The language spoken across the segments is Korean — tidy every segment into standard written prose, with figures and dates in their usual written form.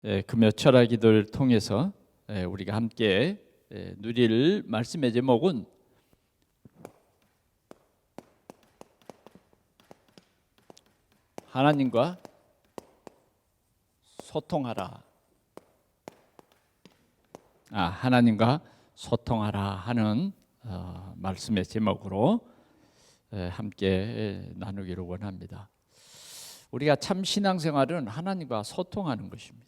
금요 철학 기도를 통해서 우리가 함께 누릴 말씀의 제목은 하나님과 소통하라. 하나님과 소통하라 하는 말씀의 제목으로 함께 나누기를 원합니다. 우리가 참 신앙생활은 하나님과 소통하는 것입니다.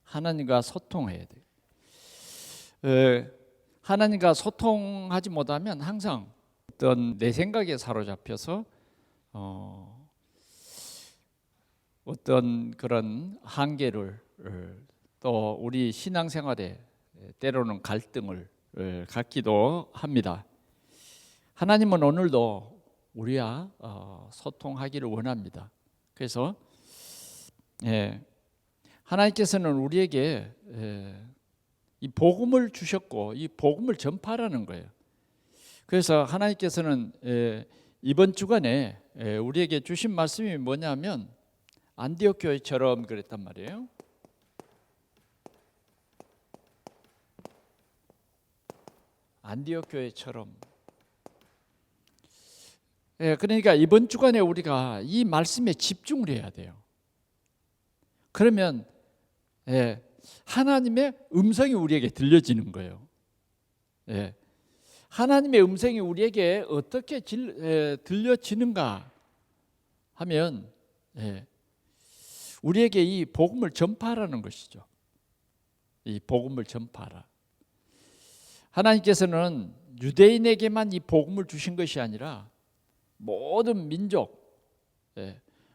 하나님과 소통해야 돼요. 하나님과 소통하지 못하면 항상 어떤 내 생각에 사로잡혀서 어떤 그런 한계를 또 우리 신앙생활에 때로는 갈등을 갖기도 합니다. 하나님은 오늘도 우리와 소통하기를 원합니다. 그래서 하나님께서는 우리에게 이 복음을 주셨고 이 복음을 전파하라는 거예요. 그래서 하나님께서는 이번 주간에 우리에게 주신 말씀이 뭐냐면 안디옥 교회처럼 그랬단 말이에요. 안디옥 교회처럼. 그러니까 이번 주간에 우리가 이 말씀에 집중을 해야 돼요. 그러면 하나님의 음성이 우리에게 들려지는 거예요. 하나님의 음성이 우리에게 어떻게 들려지는가 하면 우리에게 이 복음을 전파하라는 것이죠. 이 복음을 전파하라. 하나님께서는 유대인에게만 이 복음을 주신 것이 아니라 모든 민족,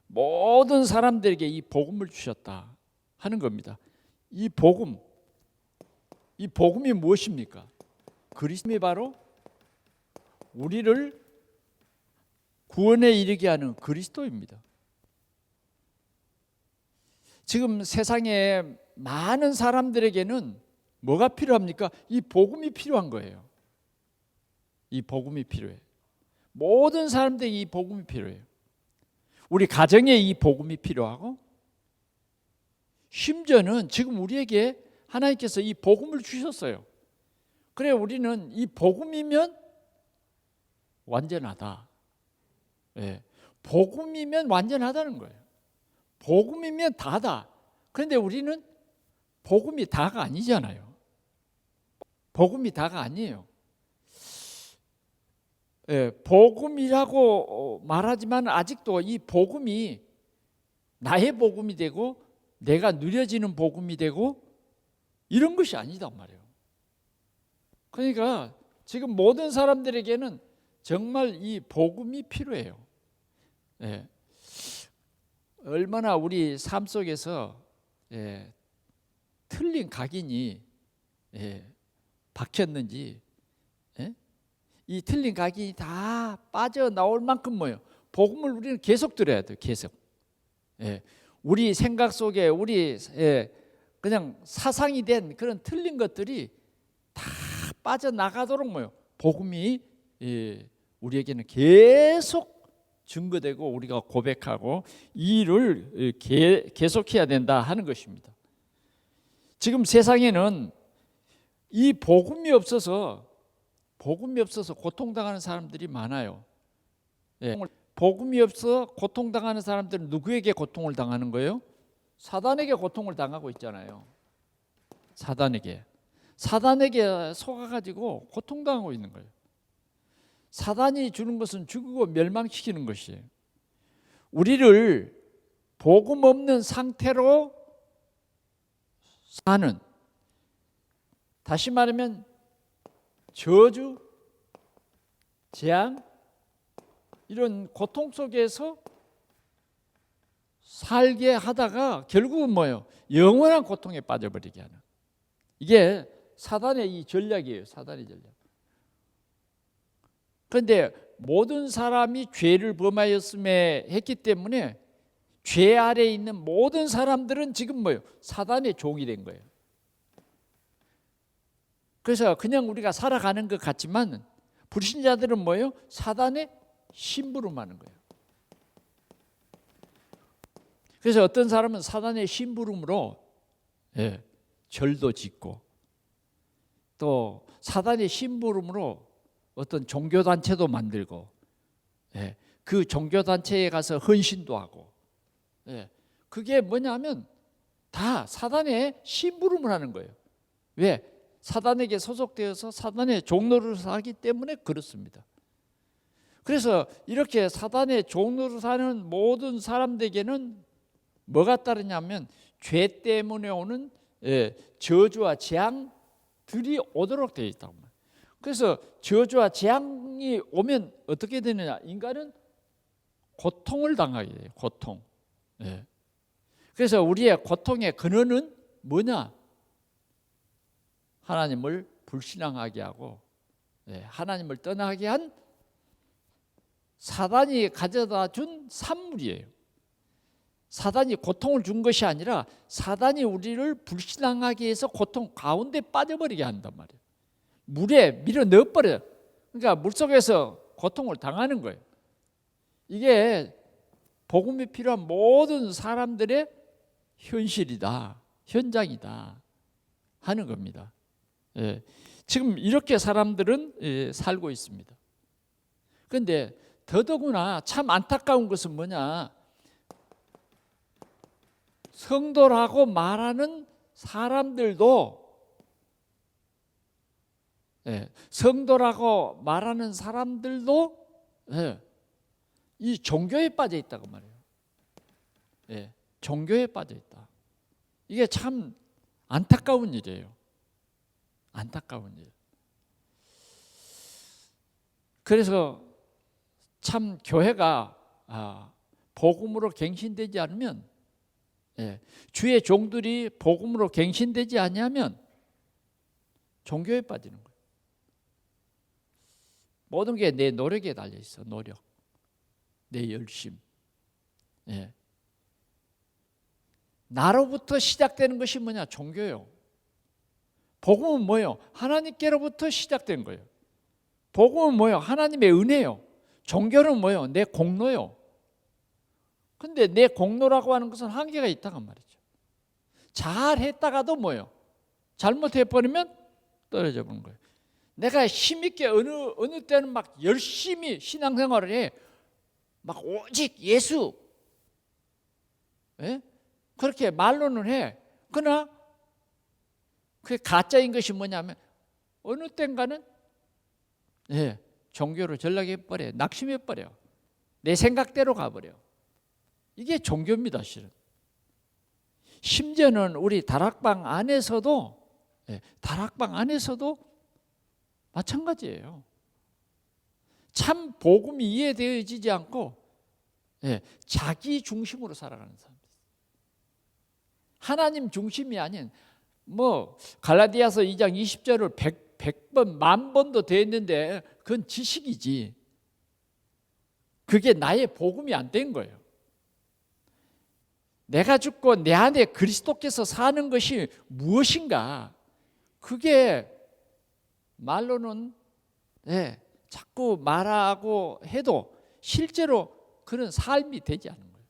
모든 사람들에게 이 복음을 주셨다 하는 겁니다. 이 복음이 무엇입니까? 그리스도이 바로 우리를 구원에 이르게 하는 그리스도입니다. 지금 세상에 많은 사람들에게는 뭐가 필요합니까? 이 복음이 필요한 거예요. 이 복음이 필요해. 모든 사람들에게 이 복음이 필요해요. 우리 가정에 이 복음이 필요하고 심지어는 지금 우리에게 하나님께서 이 복음을 주셨어요. 그래 우리는 이 복음이면 완전하다. 복음이면 완전하다는 거예요. 복음이면 다다. 그런데 우리는 복음이 다가 아니잖아요. 복음이 다가 아니에요. 복음이라고 말하지만 아직도 이 복음이 나의 복음이 되고 내가 누려지는 복음이 되고 이런 것이 아니단 말이에요. 그러니까 지금 모든 사람들에게는 정말 이 복음이 필요해요. 얼마나 우리 삶 속에서 틀린 각인이 박혔는지 이 틀린 각이 다 빠져나올 만큼 뭐예요? 복음을 우리는 계속 들어야 돼요. 계속. 우리 생각 속에 우리 그냥 사상이 된 그런 틀린 것들이 다 빠져나가도록 뭐예요? 복음이 우리에게는 계속 증거되고 우리가 고백하고 이 일을 계속해야 된다 하는 것입니다. 지금 세상에는 이 복음이 없어서 고통당하는 사람들이 많아요. 복음이 없어 고통당하는 사람들은 누구에게 고통을 당하는 거예요? 사단에게 고통을 당하고 있잖아요. 사단에게 속아가지고 고통당하고 있는 거예요. 사단이 주는 것은 죽이고 멸망시키는 것이에요. 우리를 복음 없는 상태로 사는, 다시 말하면 저주, 재앙 이런 고통 속에서 살게 하다가 결국은 뭐예요? 영원한 고통에 빠져버리게 하는, 이게 사단의 이 전략이에요. 사단의 전략. 그런데 모든 사람이 죄를 범하였음에 했기 때문에 죄 아래에 있는 모든 사람들은 지금 뭐예요? 사단의 종이 된 거예요. 그래서 그냥 우리가 살아가는 것 같지만 불신자들은 뭐예요? 사단의 심부름하는 거예요. 그래서 어떤 사람은 사단의 심부름으로 절도 짓고, 또 사단의 심부름으로 어떤 종교단체도 만들고, 그 종교단체에 가서 헌신도 하고, 그게 뭐냐면 다 사단의 심부름을 하는 거예요. 왜? 사단에게 소속되어서 사단의 종노릇을 하기 때문에 그렇습니다. 그래서 이렇게 사단의 종노릇을 하는 모든 사람들에게는 뭐가 따르냐면 죄 때문에 오는 저주와 재앙들이 오도록 되어 있다고 말해요. 그래서 저주와 재앙이 오면 어떻게 되느냐? 인간은 고통을 당하게 돼요. 고통. 그래서 우리의 고통의 근원은 뭐냐? 하나님을 불신앙하게 하고 하나님을 떠나게 한 사단이 가져다 준 산물이에요. 사단이 고통을 준 것이 아니라 사단이 우리를 불신앙하게 해서 고통 가운데 빠져버리게 한단 말이에요. 물에 밀어 넣어버려요. 그러니까 물속에서 고통을 당하는 거예요. 이게 복음이 필요한 모든 사람들의 현실이다, 현장이다 하는 겁니다. 지금 이렇게 사람들은 살고 있습니다. 그런데 더더구나 참 안타까운 것은 뭐냐? 성도라고 말하는 사람들도 이 종교에 빠져 있다고 말해요. 종교에 빠져 있다. 이게 참 안타까운 일이에요. 안타까운 일. 그래서 참 교회가 복음으로 갱신되지 않으면, 주의 종들이 복음으로 갱신되지 아니하면 종교에 빠지는 거예요. 모든 게 내 노력에 달려 있어. 노력, 내 열심. 나로부터 시작되는 것이 뭐냐? 종교요. 복음은 뭐예요? 하나님께로부터 시작된 거예요. 복음은 뭐예요? 하나님의 은혜요. 종교는 뭐예요? 내 공로요. 근데 내 공로라고 하는 것은 한계가 있다고 말이죠. 잘했다가도 뭐예요? 잘못해버리면 떨어져 버린 거예요. 내가 힘있게 어느 때는 막 열심히 신앙생활을 해. 막 오직 예수. 그렇게 말로는 해. 그러나 그게 가짜인 것이 뭐냐면 어느 땐가는 종교로 전락해버려. 낙심해버려. 내 생각대로 가버려. 이게 종교입니다, 실은. 심지어는 우리 다락방 안에서도 마찬가지예요. 참 복음이 이해되어지지 않고 자기 중심으로 살아가는 사람들. 하나님 중심이 아닌 갈라디아서 2장 20절을 100번, 10,000번도 됐는데 그건 지식이지. 그게 나의 복음이 안 된 거예요. 내가 죽고 내 안에 그리스도께서 사는 것이 무엇인가? 그게 말로는 자꾸 말하고 해도 실제로 그런 삶이 되지 않는 거예요.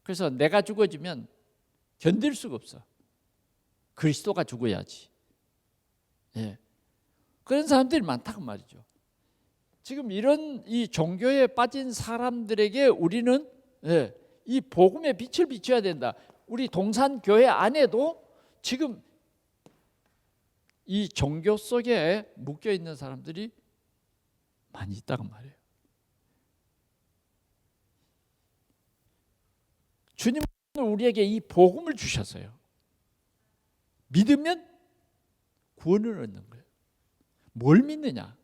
그래서 내가 죽어지면 견딜 수가 없어. 그리스도가 죽어야지. 그런 사람들이 많다고 말이죠. 지금 이런 이 종교에 빠진 사람들에게 우리는 이 복음의 빛을 비춰야 된다. 우리 동산교회 안에도 지금 이 종교 속에 묶여 있는 사람들이 많이 있다고 말해요. 주님은 우리에게 이 복음을 주셨어요. 믿으면 구원을 얻는 거예요. 뭘 믿느냐?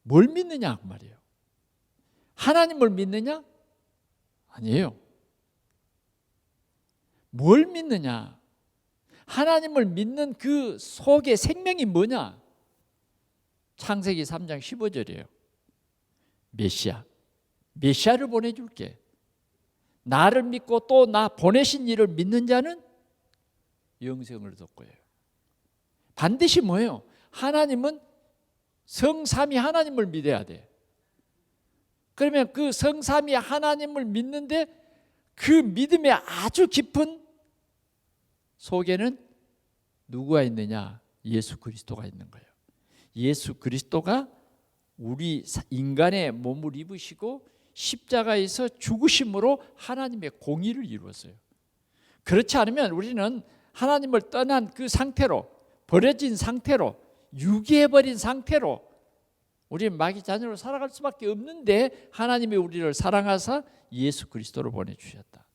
뭘 믿느냐 그 말이에요. 하나님을 믿느냐? 아니에요. 뭘 믿느냐? 하나님을 믿는 그 속의 생명이 뭐냐? 창세기 3장 15절이에요. 메시아를 보내줄게. 나를 믿고 또 나 보내신 이를 믿는 자는 영생을 얻을 거예요. 반드시 뭐예요? 하나님은 성삼위 하나님을 믿어야 돼. 그러면 그 성삼위 하나님을 믿는데 그 믿음의 아주 깊은 속에는 누구가 있느냐? 예수 그리스도가 있는 거예요. 예수 그리스도가 우리 인간의 몸을 입으시고 십자가에서 죽으심으로 하나님의 공의를 이루었어요. 그렇지 않으면 우리는 하나님을 떠난 그 상태로, 버려진 상태로, 유기해버린 상태로 우리 마귀 자녀로 살아갈 수밖에 없는데, 하나님이 우리를 사랑하사 예수 그리스도를 보내주셨다.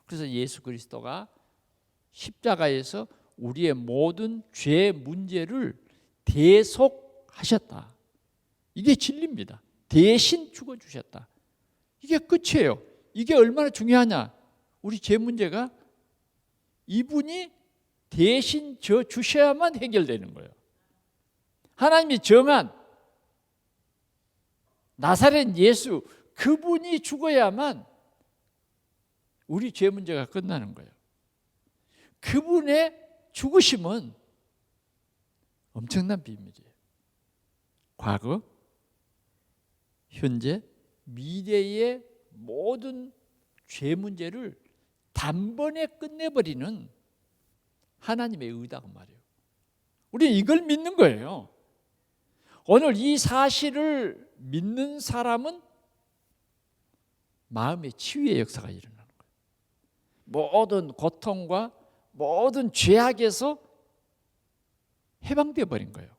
그래서 예수 그리스도가 십자가에서 우리의 모든 죄 문제를 대속하셨다. 이게 진리입니다. 대신 죽어주셨다. 이게 끝이에요. 이게 얼마나 중요하냐? 우리 죄 문제가 이분이 대신 져 주셔야만 해결되는 거예요. 하나님이 정한 나사렛 예수, 그분이 죽어야만 우리 죄 문제가 끝나는 거예요. 그분의 죽으심은 엄청난 비밀이에요. 과거, 현재, 미래의 모든 죄 문제를 단번에 끝내버리는 하나님의 의다고 말이에요. 우리는 이걸 믿는 거예요. 오늘 이 사실을 믿는 사람은 마음의 치유의 역사가 일어나는 거예요. 모든 고통과 모든 죄악에서 해방되어 버린 거예요.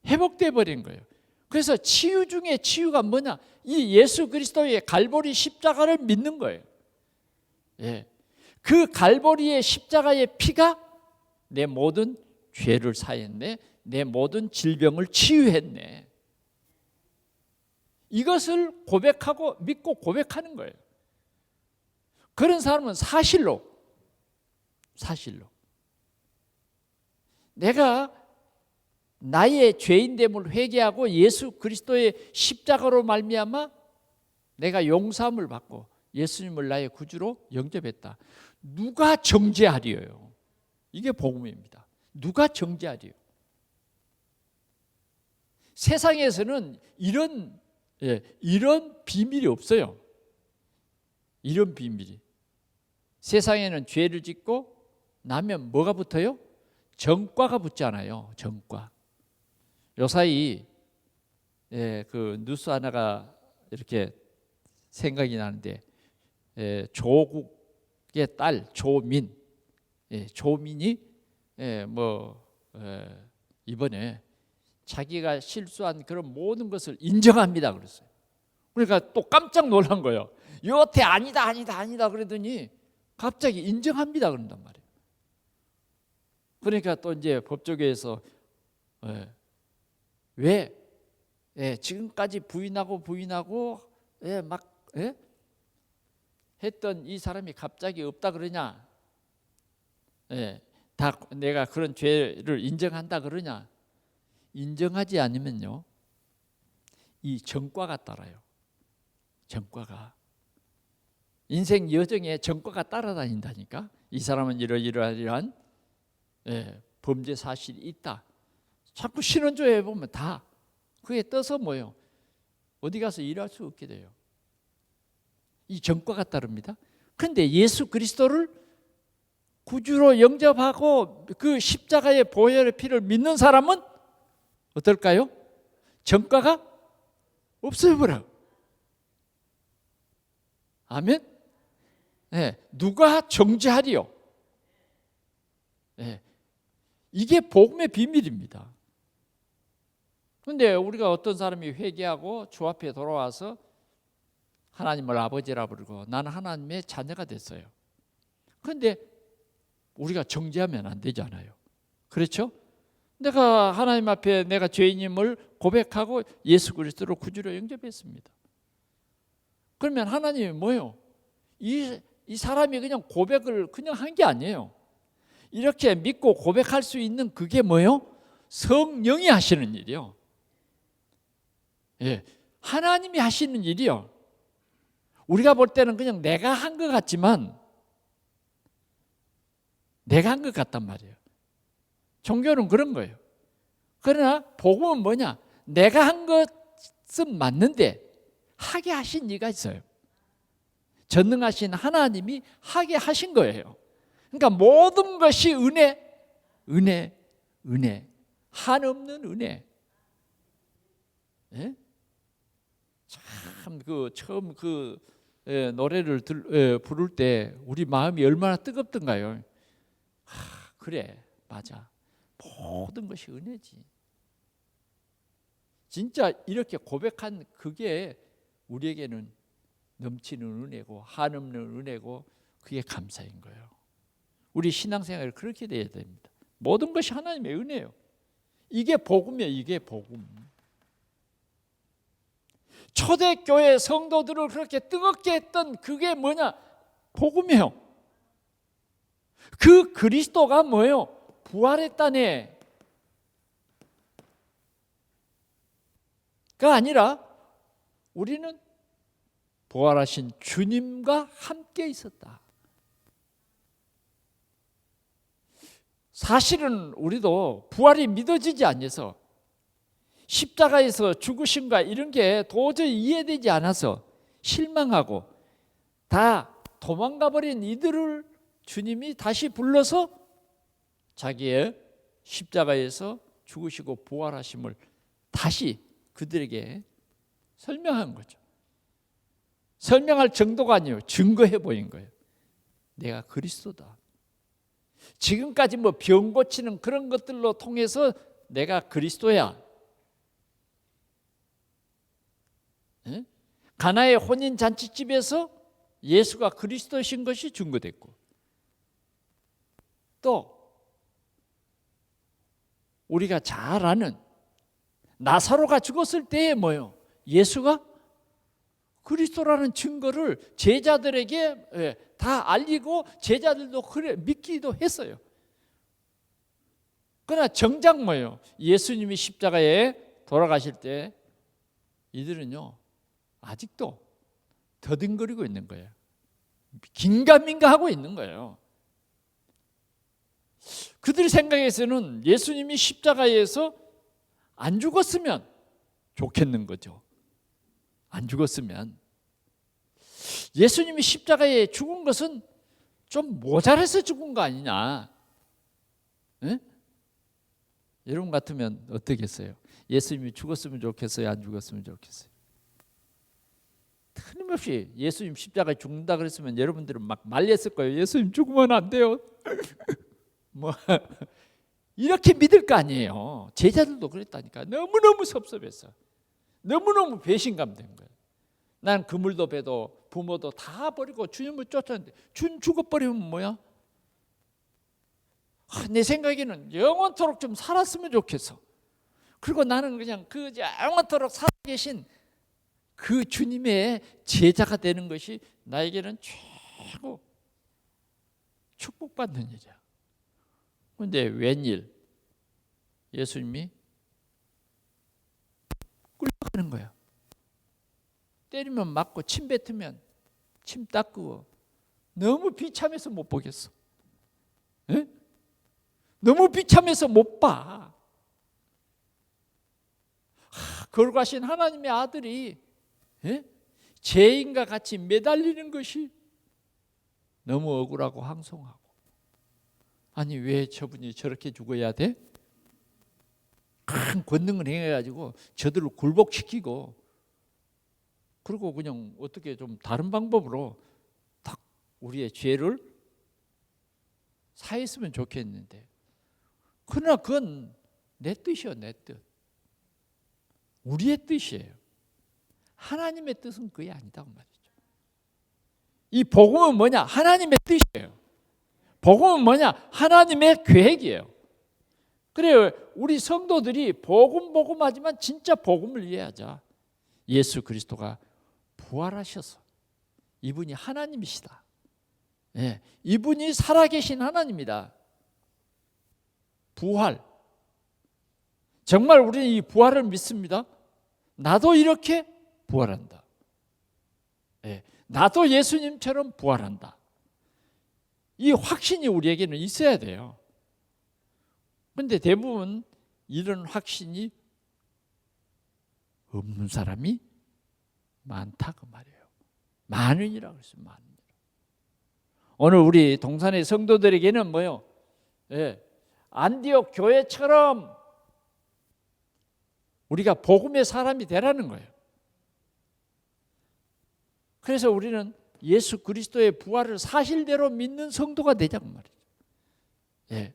회복되어 버린 거예요. 그래서 치유 중에 치유가 뭐냐? 이 예수 그리스도의 갈보리 십자가를 믿는 거예요. 예. 그 갈보리의 십자가의 피가 내 모든 죄를 사했네, 내 모든 질병을 치유했네. 이것을 고백하고 믿고 고백하는 거예요. 그런 사람은 사실로 내가 나의 죄인됨을 회개하고 예수 그리스도의 십자가로 말미암아 내가 용서함을 받고 예수님을 나의 구주로 영접했다. 누가 정죄하리요? 이게 복음입니다. 누가 정죄하리요? 세상에서는 이런 비밀이 없어요. 이런 비밀이. 세상에는 죄를 짓고 나면 뭐가 붙어요? 정과가 붙잖아요. 정과. 요사이 그 뉴스 하나가 이렇게 생각이 나는데, 조국의 딸 조민, 조민이 이번에 자기가 실수한 그런 모든 것을 인정합니다 그랬어요. 그러니까 또 깜짝 놀란 거예요. 여태 아니다 그러더니 갑자기 인정합니다 그런단 말이에요. 그러니까 또 이제 법조계에서 왜 지금까지 부인하고 막 했던 이 사람이 갑자기 없다 그러냐? 다 내가 그런 죄를 인정한다 그러냐? 인정하지 않으면요, 이 정과가 따라요. 정과가. 인생 여정에 정과가 따라다닌다니까. 이 사람은 이러이러한 범죄 사실이 있다. 자꾸 신원조회 보면 다 그에 떠서 뭐요? 어디 가서 일할 수 없게 돼요. 이 정과가 따릅니다. 그런데 예수 그리스도를 구주로 영접하고 그 십자가의 보혈의 피를 믿는 사람은 어떨까요? 정과가 없어버려. 아멘. 누가 정죄하리요? 이게 복음의 비밀입니다. 그런데 우리가 어떤 사람이 회개하고 주 앞에 돌아와서 하나님을 아버지라 부르고 나는 하나님의 자녀가 됐어요. 그런데 우리가 정죄하면 안 되잖아요. 그렇죠? 내가 하나님 앞에 내가 죄인임을 고백하고 예수 그리스도를 구주로 영접했습니다. 그러면 하나님이 뭐예요? 이 사람이 그냥 고백을 그냥 한 게 아니에요. 이렇게 믿고 고백할 수 있는 그게 뭐예요? 성령이 하시는 일이요. 하나님이 하시는 일이요. 우리가 볼 때는 그냥 내가 한 것 같지만 내가 한 것 같단 말이에요. 종교는 그런 거예요. 그러나 복음은 뭐냐? 내가 한 것은 맞는데 하게 하신 이가 있어요. 전능하신 하나님이 하게 하신 거예요. 그러니까 모든 것이 은혜, 은혜, 은혜, 한없는 은혜. 예? 참 처음 노래를 부를 때 우리 마음이 얼마나 뜨겁던가요? 그래, 맞아. 모든 것이 은혜지. 진짜 이렇게 고백한 그게 우리에게는 넘치는 은혜고 한없는 은혜고 그게 감사인 거예요. 우리 신앙생활이 그렇게 돼야 됩니다. 모든 것이 하나님의 은혜예요. 이게 복음이에요. 이게 복음. 초대교회 성도들을 그렇게 뜨겁게 했던 그게 뭐냐? 복음이에요. 그 그리스도가 뭐예요? 부활했다네. 가 아니라 우리는 부활하신 주님과 함께 있었다. 사실은 우리도 부활이 믿어지지 않아서 십자가에서 죽으심과 이런 게 도저히 이해되지 않아서 실망하고 다 도망가 버린 이들을 주님이 다시 불러서 자기의 십자가에서 죽으시고 부활하심을 다시 그들에게 설명한 거죠. 설명할 정도가 아니에요. 증거해 보인 거예요. 내가 그리스도다. 지금까지 뭐 병 고치는 그런 것들로 통해서 내가 그리스도야. 예? 가나의 혼인 잔치집에서 예수가 그리스도신 것이 증거됐고, 또 우리가 잘 아는 나사로가 죽었을 때에 뭐요? 예수가 그리스도라는 증거를 제자들에게 다 알리고 제자들도 그래 믿기도 했어요. 그러나 정작 뭐예요? 예수님이 십자가에 돌아가실 때 이들은요 아직도 더듬거리고 있는 거예요. 긴가민가 하고 있는 거예요. 그들 생각에서는 예수님이 십자가에서 안 죽었으면 좋겠는 거죠. 안 죽었으면. 예수님이 십자가에 죽은 것은 좀 모자라서 죽은 거 아니냐. 네? 여러분 같으면 어떻겠어요? 예수님이 죽었으면 좋겠어요? 안 죽었으면 좋겠어요? 틀림없이 예수님 십자가에 죽는다 그랬으면 여러분들은 막 말렸을 거예요. 예수님 죽으면 안 돼요. 뭐 이렇게 믿을 거 아니에요. 제자들도 그랬다니까. 너무너무 섭섭했어. 너무너무 배신감 된 거예요. 난 그물도 배도 부모도 다 버리고 주님을 쫓았는데 주님 죽어버리면 뭐야? 내 생각에는 영원토록 좀 살았으면 좋겠어. 그리고 나는 그냥 그 영원토록 살아계신 그 주님의 제자가 되는 것이 나에게는 최고 축복받는 일이야. 그런데 웬일 예수님이 끌려가는 거야. 때리면 맞고 침 뱉으면 침 닦고 너무 비참해서 못 보겠어. 에? 너무 비참해서 못 봐. 거룩하신 하나님의 아들이 죄인과 같이 매달리는 것이 너무 억울하고 황송하고, 아니 왜 저분이 저렇게 죽어야 돼? 큰 권능을 행해가지고 저들을 굴복시키고, 그리고 그냥 어떻게 좀 다른 방법으로 딱 우리의 죄를 사했으면 좋겠는데, 그러나 그건 내 뜻이요, 내 뜻. 우리의 뜻이에요. 하나님의 뜻은 그게 아니다고 말이죠. 이 복음은 뭐냐? 하나님의 뜻이에요. 복음은 뭐냐? 하나님의 계획이에요. 그래요. 우리 성도들이 복음하지만 진짜 복음을 이해하자. 예수 그리스도가 부활하셔서 이분이 하나님이시다. 예, 이분이 살아계신 하나님이다. 부활. 정말 우리는 이 부활을 믿습니다. 나도 이렇게 부활한다. 예, 나도 예수님처럼 부활한다. 이 확신이 우리에게는 있어야 돼요. 그런데 대부분 이런 확신이 없는 사람이 많다 그 말이에요. 만원이라고 했어요. 만원. 오늘 우리 동산의 성도들에게는 뭐요? 예, 안디옥 교회처럼 우리가 복음의 사람이 되라는 거예요. 그래서 우리는 예수 그리스도의 부활을 사실대로 믿는 성도가 되자고 말이죠. 예,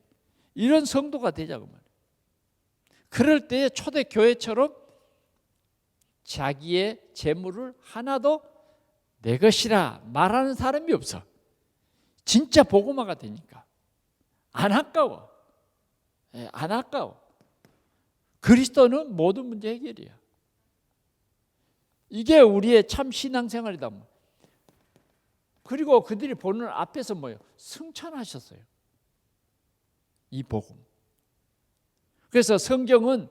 이런 성도가 되자고 말이에요. 그럴 때 초대교회처럼 자기의 재물을 하나도 내 것이라 말하는 사람이 없어. 진짜 복음화가 되니까 안 아까워. 예, 안 아까워. 그리스도는 모든 문제 해결이야. 이게 우리의 참 신앙생활이다. 그리고 그들이 보는 앞에서 뭐예요? 승천하셨어요. 이 복음. 그래서 성경은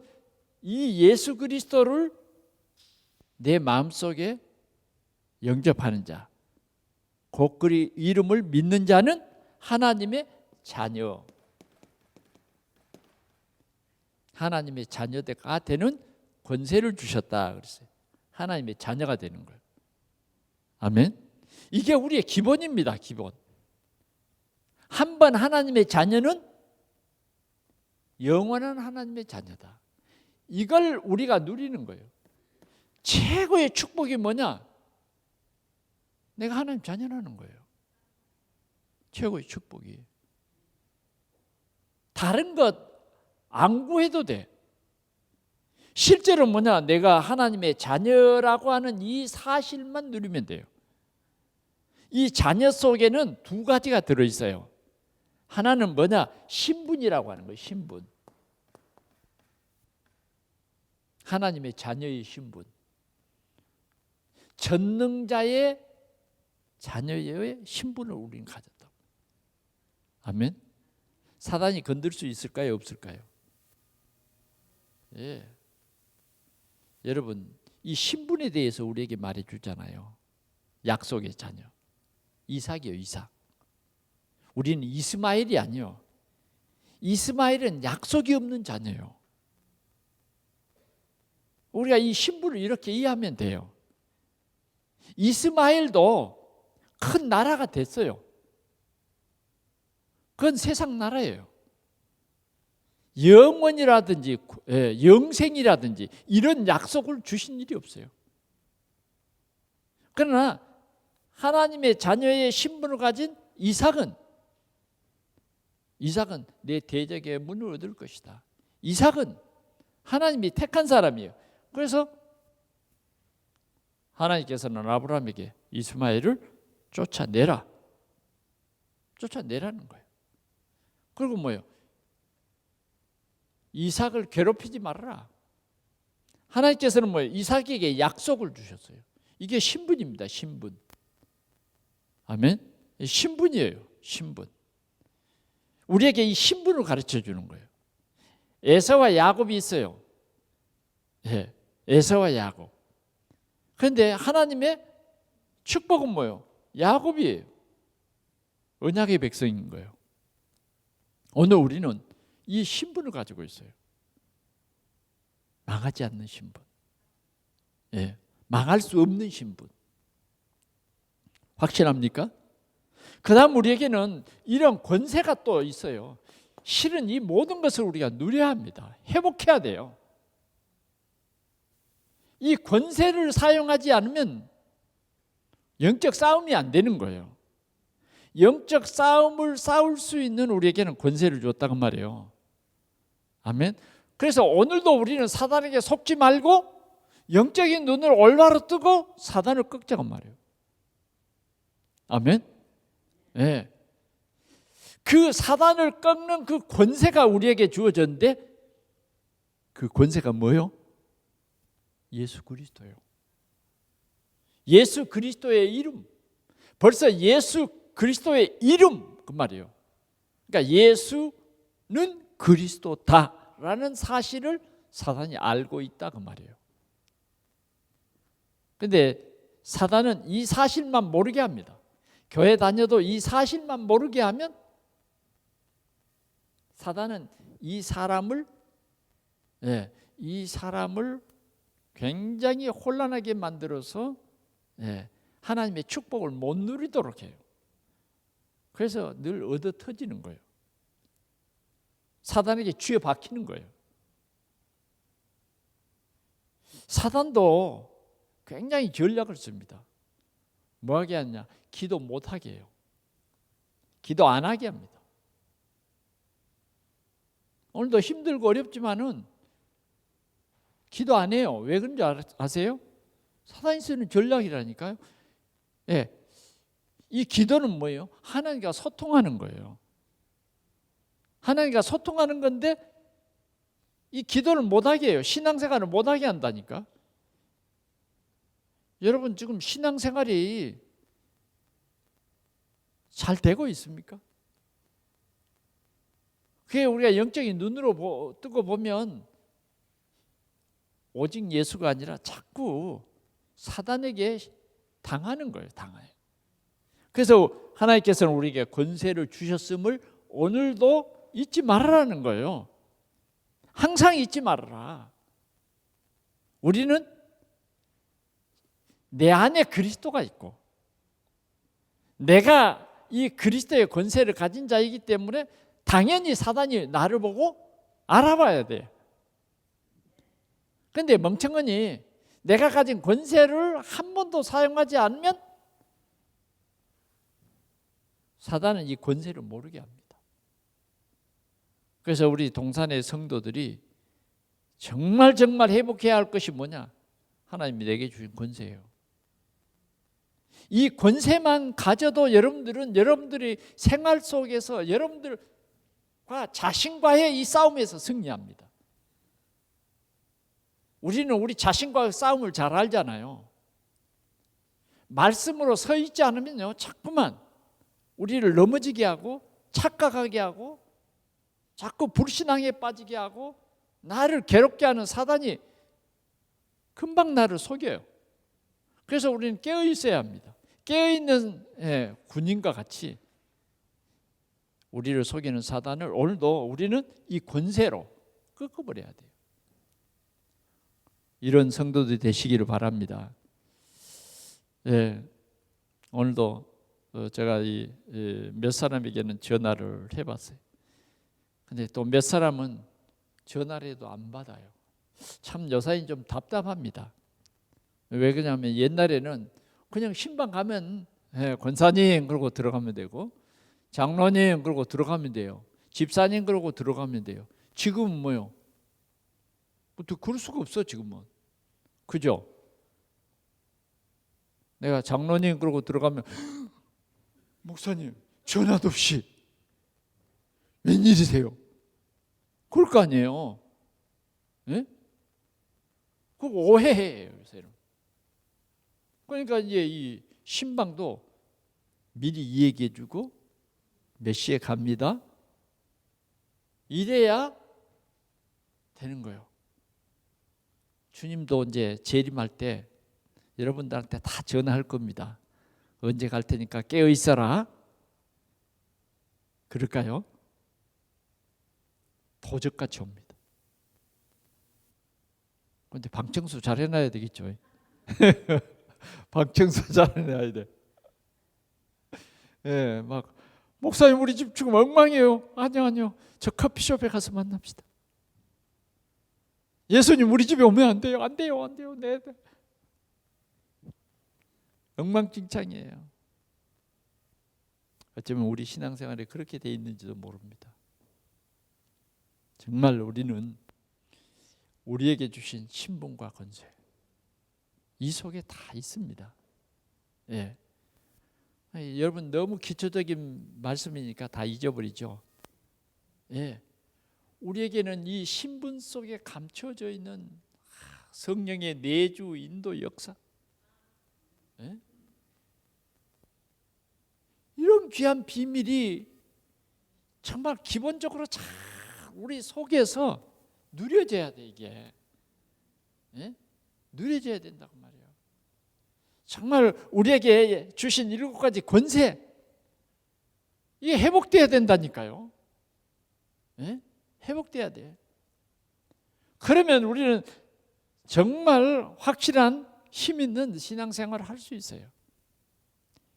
이 예수 그리스도를 내 마음속에 영접하는 자, 곧 그리 이름을 믿는 자는 하나님의 자녀, 하나님의 자녀가 되는 권세를 주셨다 그랬어요. 하나님의 자녀가 되는 거예요. 아멘. 이게 우리의 기본입니다. 기본. 한번 하나님의 자녀는 영원한 하나님의 자녀다. 이걸 우리가 누리는 거예요. 최고의 축복이 뭐냐? 내가 하나님 자녀라는 거예요. 최고의 축복이. 다른 것 안 구해도 돼. 실제로 뭐냐? 내가 하나님의 자녀라고 하는 이 사실만 누리면 돼요. 이 자녀 속에는 두 가지가 들어있어요. 하나는 뭐냐? 신분이라고 하는 거예요. 신분. 하나님의 자녀의 신분. 전능자의 자녀의 신분을 우리는 가졌다. 아멘. 사단이 건들 수 있을까요? 없을까요? 예. 여러분, 이 신분에 대해서 우리에게 말해주잖아요. 약속의 자녀. 이삭이요, 이삭. 우리는 이스마엘이 아니요. 이스마엘은 약속이 없는 자녀요. 우리가 이 신분을 이렇게 이해하면 돼요. 이스마엘도 큰 나라가 됐어요. 그건 세상 나라예요. 영원이라든지 영생이라든지 이런 약속을 주신 일이 없어요. 그러나 하나님의 자녀의 신분을 가진 이삭은 내 대적의 문을 얻을 것이다. 이삭은 하나님이 택한 사람이에요. 그래서 하나님께서는 아브라함에게 이스마엘을 쫓아내라는 거예요. 그리고 뭐예요? 이삭을 괴롭히지 말아라. 하나님께서는 뭐예요? 이삭에게 약속을 주셨어요. 이게 신분입니다. 신분. 아멘. 신분이에요. 신분. 우리에게 이 신분을 가르쳐 주는 거예요. 에서와 야곱이 있어요. 예, 에서와 야곱. 그런데 하나님의 축복은 뭐예요? 야곱이에요. 언약의 백성인 거예요. 오늘 우리는 이 신분을 가지고 있어요. 망하지 않는 신분. 예, 망할 수 없는 신분. 확실합니까? 그 다음 우리에게는 이런 권세가 또 있어요. 실은 이 모든 것을 우리가 누려야 합니다. 회복해야 돼요. 이 권세를 사용하지 않으면 영적 싸움이 안 되는 거예요. 영적 싸움을 싸울 수 있는 우리에게는 권세를 줬다고 말이에요. 아멘. 그래서 오늘도 우리는 사단에게 속지 말고 영적인 눈을 올바로 뜨고 사단을 꺾자고 말이에요. 아멘. 네. 그 사단을 꺾는 그 권세가 우리에게 주어졌는데 그 권세가 뭐예요? 예수 그리스도예요. 예수 그리스도의 이름. 벌써 예수 그리스도의 이름 그 말이에요. 그러니까 예수는 그리스도다라는 사실을 사단이 알고 있다 그 말이에요. 그런데 사단은 이 사실만 모르게 합니다. 교회 다녀도 이 사실만 모르게 하면 사단은 이 사람을 굉장히 혼란하게 만들어서 하나님의 축복을 못 누리도록 해요. 그래서 늘 얻어 터지는 거예요. 사단에게 쥐어 박히는 거예요. 사단도 굉장히 전략을 씁니다. 뭐 하게 하냐? 기도 못 하게 해요. 기도 안 하게 합니다. 오늘도 힘들고 어렵지만은 기도 안 해요. 왜 그런지 아세요? 사단이 쓰는 전략이라니까요. 예. 이 기도는 뭐예요? 하나님과 소통하는 거예요. 하나님과 소통하는 건데 이 기도를 못하게 해요. 신앙생활을 못하게 한다니까. 여러분 지금 신앙생활이 잘 되고 있습니까? 그게 우리가 영적인 눈으로 뜨고 보면 오직 예수가 아니라 자꾸 사단에게 당하는 거예요. 당해요. 그래서 하나님께서는 우리에게 권세를 주셨음을 오늘도 잊지 말아라는 거예요. 항상 잊지 말아라. 우리는 내 안에 그리스도가 있고 내가 이 그리스도의 권세를 가진 자이기 때문에 당연히 사단이 나를 보고 알아봐야 돼. 그런데 멍청하니 내가 가진 권세를 한 번도 사용하지 않으면 사단은 이 권세를 모르게 합니다. 그래서 우리 동산의 성도들이 정말 회복해야 할 것이 뭐냐? 하나님이 내게 주신 권세예요. 이 권세만 가져도 여러분들은 여러분들의 생활 속에서 여러분들과 자신과의 이 싸움에서 승리합니다. 우리는 우리 자신과의 싸움을 잘 알잖아요. 말씀으로 서 있지 않으면요, 자꾸만 우리를 넘어지게 하고 착각하게 하고 자꾸 불신앙에 빠지게 하고 나를 괴롭게 하는 사단이 금방 나를 속여요. 그래서 우리는 깨어 있어야 합니다. 깨어 있는 군인과 같이 우리를 속이는 사단을 오늘도 우리는 이 권세로 꺾어버려야 돼요. 이런 성도들이 되시기를 바랍니다. 오늘도 제가 몇 사람에게는 전화를 해봤어요. 근데 또 몇 사람은 전화를 해도 안 받아요. 참 여사님 좀 답답합니다. 왜 그러냐면 옛날에는 그냥 신방 가면 권사님 그러고 들어가면 되고 장로님 그러고 들어가면 돼요. 집사님 그러고 들어가면 돼요. 지금은 뭐요? 또 그럴 수가 없어 지금은. 그죠? 내가 장로님 그러고 들어가면 목사님 전화도 없이 웬일이세요? 그럴 거 아니에요. 예? 그거 오해해요. 그러니까 이제 이 신방도 미리 이야기해주고 몇 시에 갑니다. 이래야 되는 거예요. 주님도 이제 재림할 때 여러분들한테 다 전화할 겁니다. 언제 갈 테니까 깨어 있어라. 그럴까요? 도적같이 옵니다. 그런데 방청소 잘 해놔야 되겠죠. 방청소 잘 해놔야 돼. 막 목사님 우리 집 지금 엉망이에요. 아니요. 저 커피숍에 가서 만납시다. 예수님 우리 집에 오면 안 돼요. 안 돼요. 네. 엉망진창이에요. 어쩌면 우리 신앙생활에 그렇게 돼 있는지도 모릅니다. 정말 우리는 우리에게 주신 신분과 권세 이 속에 다 있습니다. 여러분 너무 기초적인 말씀이니까 다 잊어버리죠. 우리에게는 이 신분 속에 감춰져 있는 성령의 내주 인도 역사 이런 귀한 비밀이 정말 기본적으로 잘 우리 속에서 누려져야 돼. 이게 누려져야 된다고 말이에요. 정말 우리에게 주신 7가지 권세 이게 회복돼야 된다니까요. 회복돼야 돼. 그러면 우리는 정말 확실한 힘 있는 신앙생활을 할 수 있어요.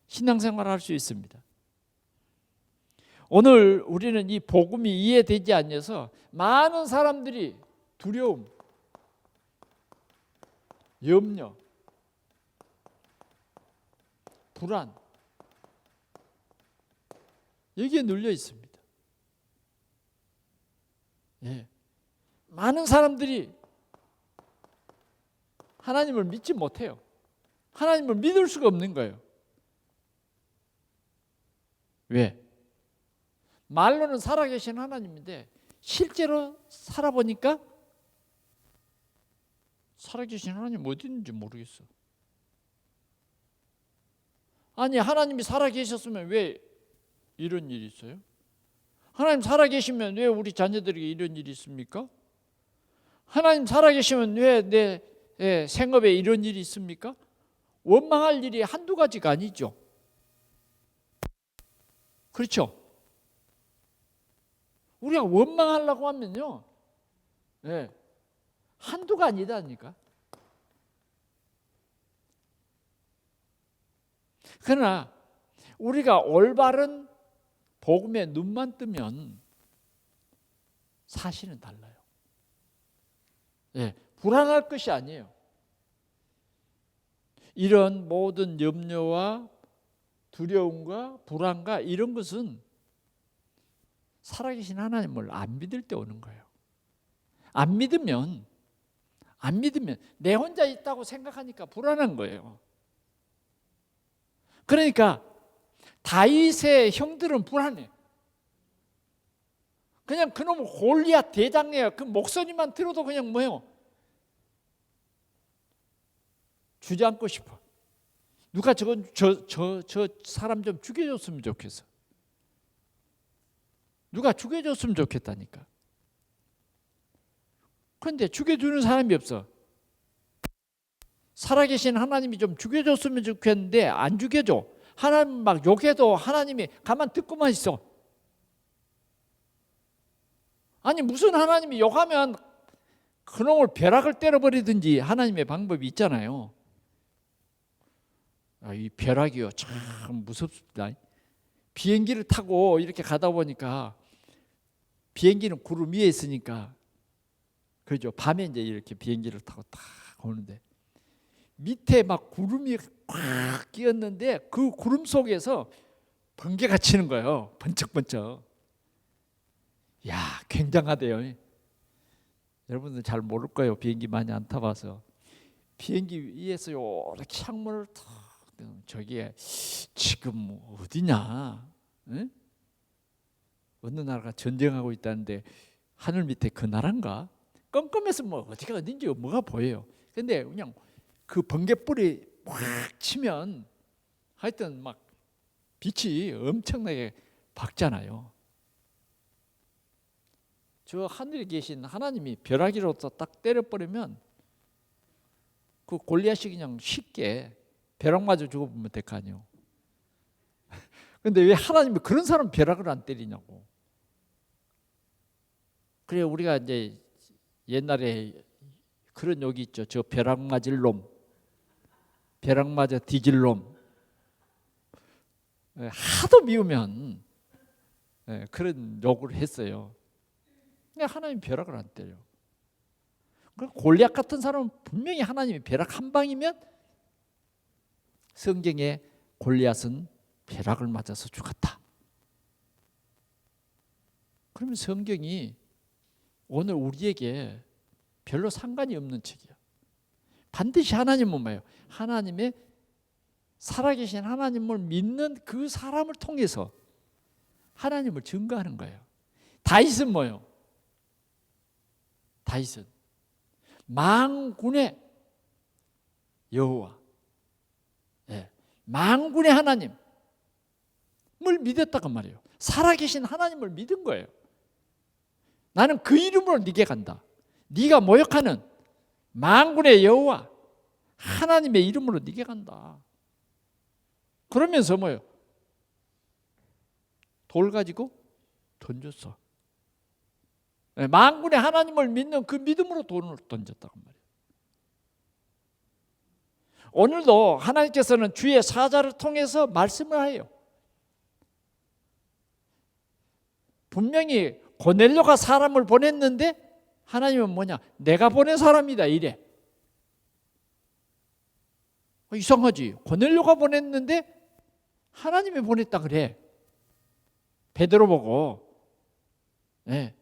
신앙생활을 할 수 있습니다. 오늘 우리는 이 복음이 이해되지 않아서 많은 사람들이 두려움, 염려, 불안 여기에 눌려 있습니다. 예. 많은 사람들이 하나님을 믿지 못해요. 하나님을 믿을 수가 없는 거예요. 왜? 말로는 살아계신 하나님인데 실제로 살아보니까 살아계신 하나님 어디 있는지 모르겠어. 아니, 하나님이 살아계셨으면 왜 이런 일이 있어요? 하나님 살아계시면 왜 우리 자녀들에게 이런 일이 있습니까? 하나님 살아계시면 왜 내 생업에 이런 일이 있습니까? 원망할 일이 한두 가지가 아니죠. 그렇죠? 우리가 원망하려고 하면요, 한두가 아니다니까. 그러나 우리가 올바른 복음에 눈만 뜨면 사실은 달라요. 불안할 것이 아니에요. 이런 모든 염려와 두려움과 불안과 이런 것은 살아계신 하나님을 안 믿을 때 오는 거예요. 안 믿으면 내 혼자 있다고 생각하니까 불안한 거예요. 그러니까 다윗의 형들은 불안해. 그냥 그놈 골리앗 대장이에요. 그 목소리만 들어도 그냥 뭐예요? 주저앉고 싶어. 누가 저 사람 좀 죽여줬으면 좋겠어. 누가 죽여줬으면 좋겠다니까. 그런데 죽여주는 사람이 없어. 살아계신 하나님이 좀 죽여줬으면 좋겠는데 안 죽여줘. 하나님 막 욕해도 하나님이 가만 듣고만 있어. 아니, 무슨 하나님이 욕하면 그놈을 벼락을 때려버리든지 하나님의 방법이 있잖아요. 이 벼락이요, 참 무섭습니다. 비행기를 타고 이렇게 가다 보니까 비행기는 구름 위에 있으니까 그죠. 밤에 이제 이렇게 비행기를 타고 딱 오는데 밑에 막 구름이 꽉 끼었는데 그 구름 속에서 번개가 치는 거예요. 번쩍번쩍. 야, 굉장하대요. 여러분들 잘 모를 거예요. 비행기 많이 안 타봐서. 비행기 위에서 이렇게 창문을 탁, 저기에 지금 어디냐? 응? 어느 나라가 전쟁하고 있다는데 하늘 밑에 그 나라인가? 껌껌해서 뭐 어디가 어딘지 뭐가 보여요. 근데 그냥 그 번개불이 확 치면 하여튼 막 빛이 엄청나게 밝잖아요. 저 하늘에 계신 하나님이 벼락이로서 딱 때려버리면 그 골리앗이 그냥 쉽게 벼락 맞아 죽어보면 될 거 아니에요. 근데 왜 하나님이 그런 사람 벼락을 안 때리냐고. 그래, 우리가 이제 옛날에 그런 욕이 있죠. 저 벼락 맞을 놈, 벼락 맞아 뒤질 놈. 하도 미우면 그런 욕을 했어요. 근데 하나님 벼락을 안 때려. 골리앗 같은 사람은 분명히 하나님이 벼락 한 방이면 성경에 골리앗은 벼락을 맞아서 죽었다. 그러면 성경이 오늘 우리에게 별로 상관이 없는 책이야. 반드시 하나님은 뭐예요? 하나님의 살아계신 하나님을 믿는 그 사람을 통해서 하나님을 증거하는 거예요. 다윗은 뭐예요? 다윗은 만군의 여호와, 만군의 하나님을 믿었다고 말이에요. 살아계신 하나님을 믿은 거예요. 나는 그 이름으로 네게 간다. 네가 모욕하는 만군의 여호와 하나님의 이름으로 네게 간다. 그러면서 뭐예요? 돌 가지고 던졌어. 만군의 하나님을 믿는 그 믿음으로 돌을 던졌다고 말이에요. 오늘도 하나님께서는 주의 사자를 통해서 말씀을 해요. 분명히 고넬료가 사람을 보냈는데 하나님은 뭐냐? 내가 보낸 사람이다 이래. 이상하지. 고넬료가 보냈는데 하나님이 보냈다 그래. 베드로 보고. 네.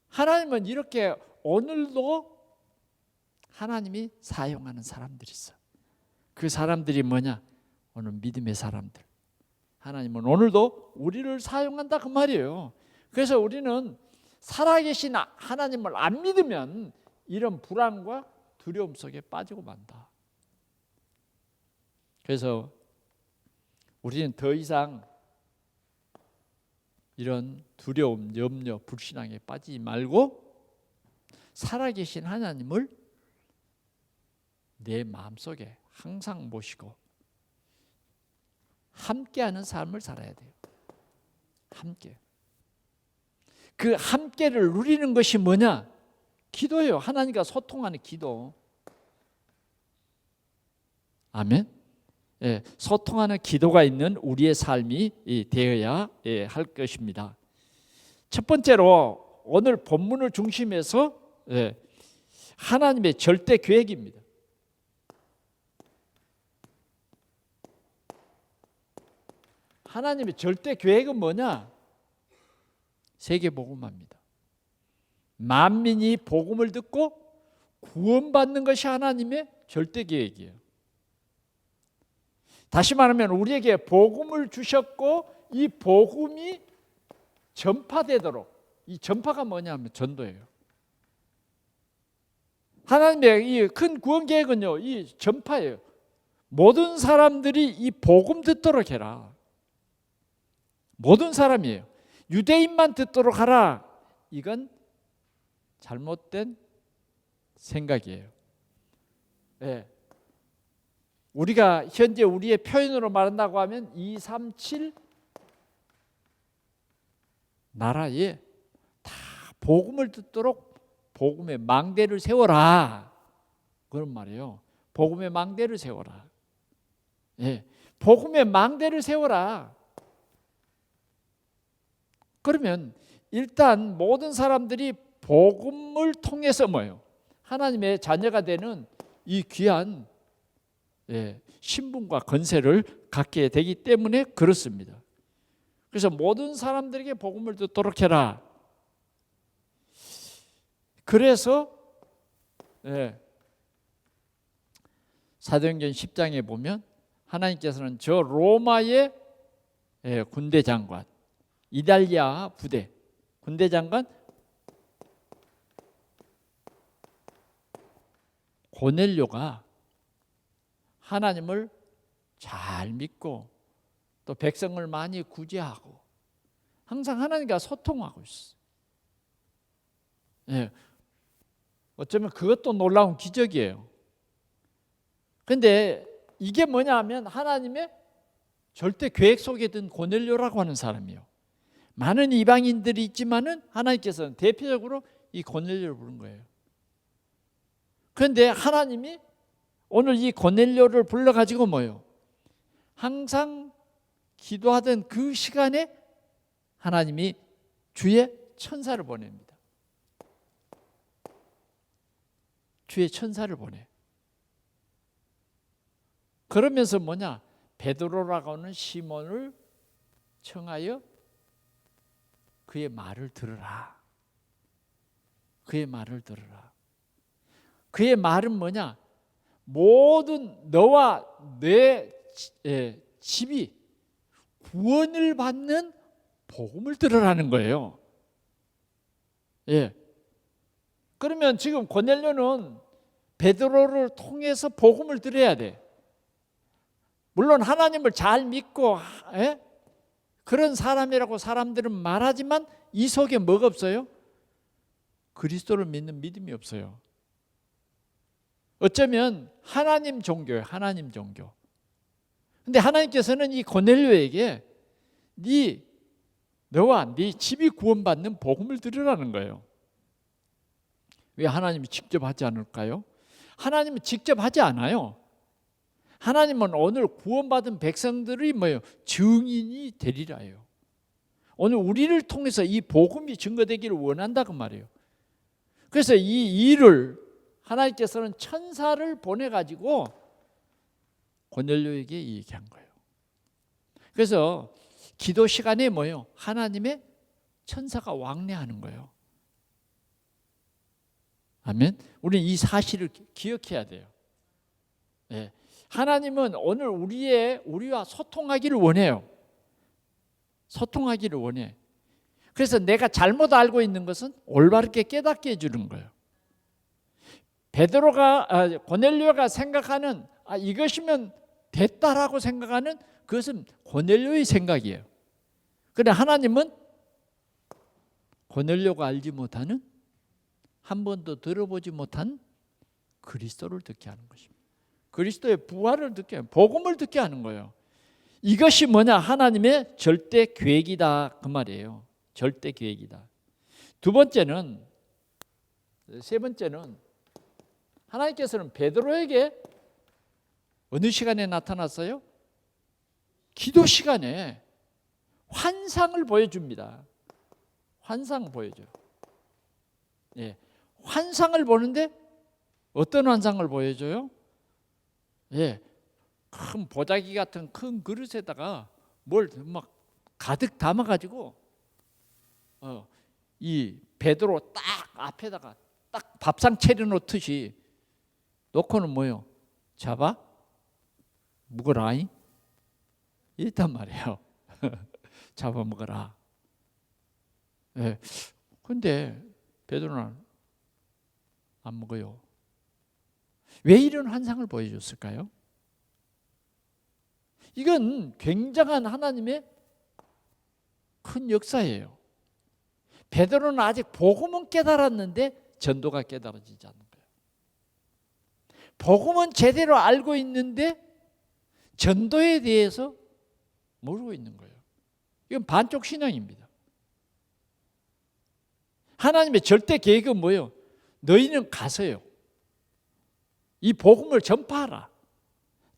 하나님은 이렇게 오늘도 하나님이 사용하는 사람들이 있어. 그 사람들이 뭐냐? 오늘 믿음의 사람들. 하나님은 오늘도 우리를 사용한다 그 말이에요. 그래서 우리는 살아계신 하나님을 안 믿으면 이런 불안과 두려움 속에 빠지고 만다. 그래서 우리는 더 이상 이런 두려움, 염려, 불신앙에 빠지지 말고 살아계신 하나님을 내 마음속에 항상 모시고 함께하는 삶을 살아야 돼요. 함께. 그 함께를 누리는 것이 뭐냐? 기도예요. 하나님과 소통하는 기도. 아멘. 예, 소통하는 기도가 있는 우리의 삶이 되어야 할 것입니다. 첫 번째로 오늘 본문을 중심해서 하나님의 절대 계획입니다. 하나님의 절대 계획은 뭐냐? 세계복음화입니다. 만민이 복음을 듣고 구원받는 것이 하나님의 절대 계획이에요. 다시 말하면 우리에게 복음을 주셨고 이 복음이 전파되도록, 이 전파가 뭐냐면 전도예요. 하나님의 이 큰 구원 계획은요, 이 전파예요. 모든 사람들이 이 복음 듣도록 해라. 모든 사람이에요. 유대인만 듣도록 하라. 이건 잘못된 생각이에요. 네. 우리가 현재 우리의 표현으로 말한다고 하면 237 나라에 다 복음을 듣도록 복음의 망대를 세워라. 그런 말이에요. 복음의 망대를 세워라. 예, 복음의 망대를 세워라. 그러면 일단 모든 사람들이 복음을 통해서 뭐예요? 하나님의 자녀가 되는 이 귀한 신분과 권세를 갖게 되기 때문에 그렇습니다. 그래서 모든 사람들에게 복음을 듣도록 해라. 그래서 사도행전 10장에 보면 하나님께서는 저 로마의 군대 장관, 이달리아 부대 군대 장관 고넬료가 하나님을 잘 믿고 또 백성을 많이 구제하고 항상 하나님과 소통하고 있어요. 예. 어쩌면 그것도 놀라운 기적이에요. 그런데 이게 뭐냐 하면 하나님의 절대 계획 속에 든 고넬료라고 하는 사람이에요. 많은 이방인들이 있지만은 하나님께서는 대표적으로 이 고넬료를 부른 거예요. 그런데 하나님이 오늘 이 고넬료를 불러가지고 뭐예요? 항상 기도하던 그 시간에 하나님이 주의 천사를 보냅니다. 주의 천사를 보내. 그러면서 뭐냐? 베드로라고 하는 시몬을 청하여 그의 말을 들으라. 그의 말을 들으라. 그의 말은 뭐냐? 모든 너와 내 집이 구원을 받는 복음을 들으라는 거예요. 예. 그러면 지금 고넬료는 베드로를 통해서 복음을 들어야 돼. 물론 하나님을 잘 믿고 그런 사람이라고 사람들은 말하지만 이 속에 뭐가 없어요? 그리스도를 믿는 믿음이 없어요. 어쩌면 하나님 종교예요. 하나님 종교. 근데 하나님께서는 이 고넬료에게 너와 네 집이 구원받는 복음을 들으라는 거예요. 왜 하나님이 직접 하지 않을까요? 하나님은 직접 하지 않아요. 하나님은 오늘 구원받은 백성들이 뭐예요? 증인이 되리라요. 오늘 우리를 통해서 이 복음이 증거되기를 원한다고 말이에요. 그래서 이 일을 하나님께서는 천사를 보내가지고 고넬료에게 얘기한 거예요. 그래서 기도 시간에 뭐예요? 하나님의 천사가 왕래하는 거예요. 아멘. 우리는 이 사실을 기억해야 돼요. 네. 하나님은 오늘 우리와 소통하기를 원해요. 소통하기를 원해. 그래서 내가 잘못 알고 있는 것은 올바르게 깨닫게 해주는 거예요. 고넬료가 생각하는 이것이면 됐다라고 생각하는 그것은 고넬료의 생각이에요. 그런데 하나님은 고넬료가 알지 못하는, 한 번도 들어보지 못한 그리스도를 듣게 하는 것입니다. 그리스도의 부활을 듣게, 복음을 듣게 하는 거예요. 이것이 뭐냐? 하나님의 절대 계획이다 그 말이에요. 절대 계획이다. 세 번째는 하나님께서는 베드로에게 어느 시간에 나타났어요? 기도 시간에 환상을 보여줍니다. 환상을 보여줘요. 예, 환상을 보는데 어떤 환상을 보여줘요? 예, 큰 보자기 같은 큰 그릇에다가 뭘 막 가득 담아가지고 이 베드로 딱 앞에다가 딱 밥상 차려놓듯이 놓고는 뭐요? 잡아 먹어라 이랬단 말이에요. 잡아 먹어라. 예, 근데 베드로는 안 먹어요. 왜 이런 환상을 보여줬을까요? 이건 굉장한 하나님의 큰 역사예요. 베드로는 아직 복음은 깨달았는데 전도가 깨달아지지 않는 거예요. 복음은 제대로 알고 있는데 전도에 대해서 모르고 있는 거예요. 이건 반쪽 신앙입니다. 하나님의 절대 계획은 뭐예요? 너희는 가서요, 이 복음을 전파하라.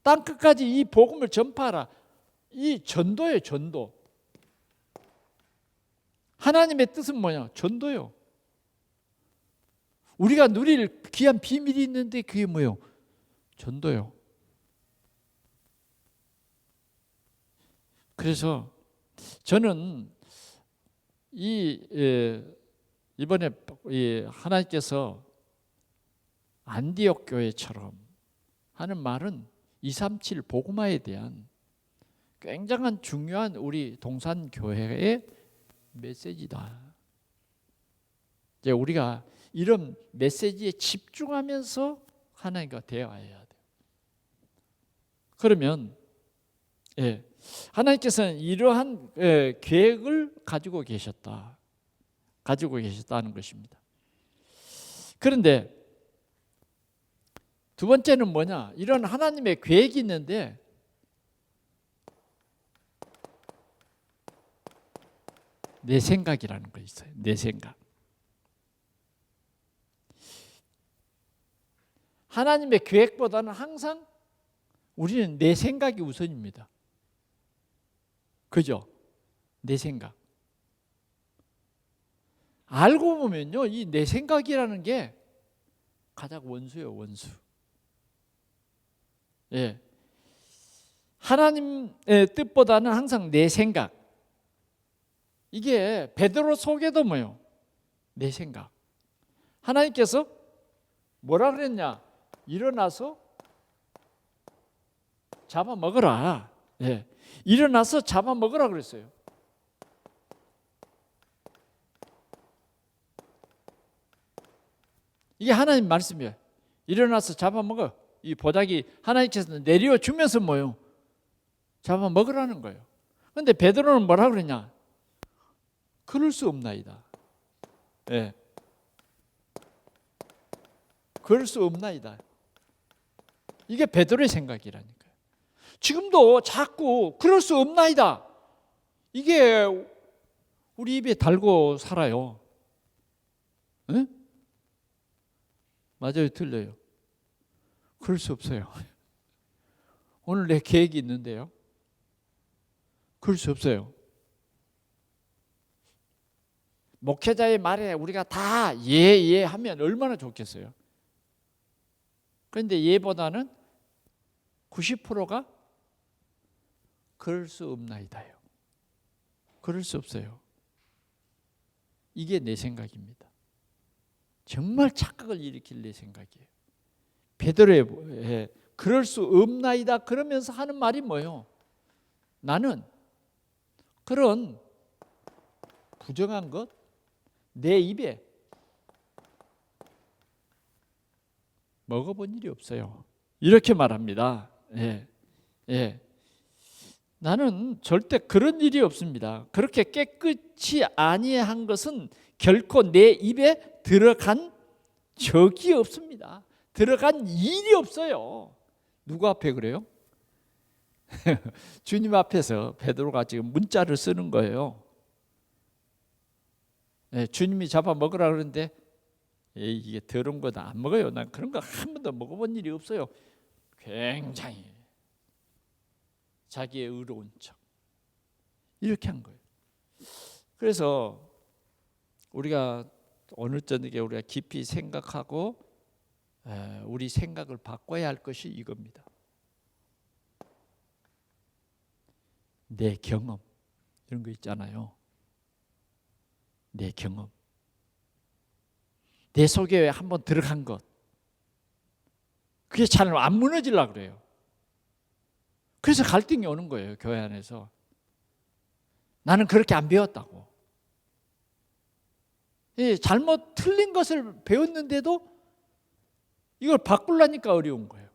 땅 끝까지 이 복음을 전파하라. 이 전도예요, 전도. 하나님의 뜻은 뭐냐? 전도요. 우리가 누릴 귀한 비밀이 있는데 그게 뭐예요? 전도요. 그래서 저는 이번에 하나님께서 안디옥 교회처럼 하는 말은 237 복음화에 대한 굉장한 중요한 우리 동산 교회의 메시지다. 이제 우리가 이런 메시지에 집중하면서 하나님과 대화해야 돼요. 그러면 하나님께서는 이러한 계획을 가지고 계셨다는 것입니다. 그런데 두 번째는 뭐냐? 이런 하나님의 계획이 있는데 내 생각이라는 거 있어요. 내 생각. 하나님의 계획보다는 항상 우리는 내 생각이 우선입니다. 그죠? 내 생각. 알고 보면요, 이 내 생각이라는 게 가장 원수예요, 원수. 예. 하나님의 뜻보다는 항상 내 생각. 이게 베드로 속에도 뭐예요? 내 생각. 하나님께서 뭐라 그랬냐? 일어나서 잡아먹으라. 예. 일어나서 잡아먹으라 그랬어요. 이게 하나님 말씀이에요. 일어나서 잡아먹어. 이 보자기 하나님께서 내려주면서 뭐예요? 잡아먹으라는 거예요. 그런데 베드로는 뭐라 그러냐? 그럴 수 없나이다. 예. 그럴 수 없나이다. 이게 베드로의 생각이라니까요. 지금도 자꾸 그럴 수 없나이다. 이게 우리 입에 달고 살아요. 예? 맞아요, 틀려요? 그럴 수 없어요. 오늘 내 계획이 있는데요. 그럴 수 없어요. 목회자의 말에 우리가 다 예 하면 얼마나 좋겠어요. 그런데 예보다는 90%가 그럴 수 없나이다요. 그럴 수 없어요. 이게 내 생각입니다. 정말 착각을 일으킬 내 생각이에요. 베드로의 그럴 수 없나이다 그러면서 하는 말이 뭐예요? 나는 그런 부정한 것 내 입에 먹어본 일이 없어요. 이렇게 말합니다. 예. 나는 절대 그런 일이 없습니다. 그렇게 깨끗이 아니한 것은 결코 내 입에 들어간 적이 없습니다. 들어간 일이 없어요. 누구 앞에 그래요? 주님 앞에서 베드로가 지금 문자를 쓰는 거예요. 주님이 잡아 먹으라 그러는데 이게 더러운 거다 안 먹어요. 난 그런 거 한 번도 먹어본 일이 없어요. 굉장히 자기의 의로운 척 이렇게 한 거예요. 그래서 우리가 오늘 저녁에 우리가 깊이 생각하고 우리 생각을 바꿔야 할 것이 이겁니다. 내 경험 이런 거 있잖아요. 내 경험, 내 속에 한번 들어간 것, 그게 잘 안 무너지려고 그래요. 그래서 갈등이 오는 거예요. 교회 안에서. 나는 그렇게 안 배웠다고. 잘못 틀린 것을 배웠는데도 이걸 바꾸려니까 어려운 거예요.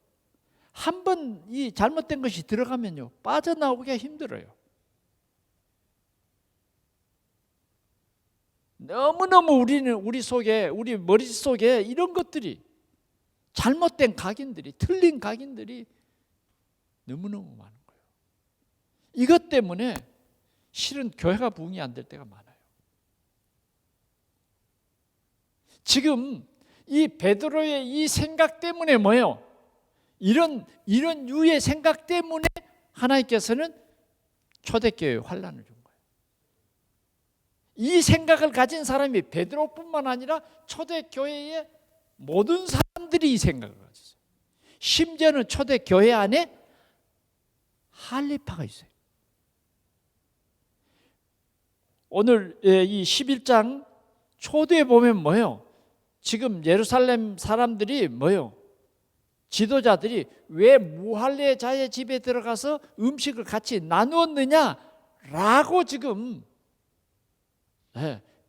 한 번 이 잘못된 것이 들어가면요 빠져나오기가 힘들어요. 너무너무 우리 속에, 우리 머릿속에 이런 것들이 잘못된 각인들이, 틀린 각인들이 너무너무 많은 거예요. 이것 때문에 실은 교회가 부흥이 안 될 때가 많아요. 지금 이 베드로의 이 생각 때문에 뭐예요? 이런 유의 생각 때문에 하나님께서는 초대교회에 환난을 준 거예요. 이 생각을 가진 사람이 베드로뿐만 아니라 초대교회의 모든 사람들이 이 생각을 가졌어요. 심지어는 초대교회 안에 할례파가 있어요. 오늘 이 11장 초대에 보면 뭐예요? 지금 예루살렘 사람들이 뭐예요? 지도자들이 왜 무할례자의 집에 들어가서 음식을 같이 나누었느냐라고 지금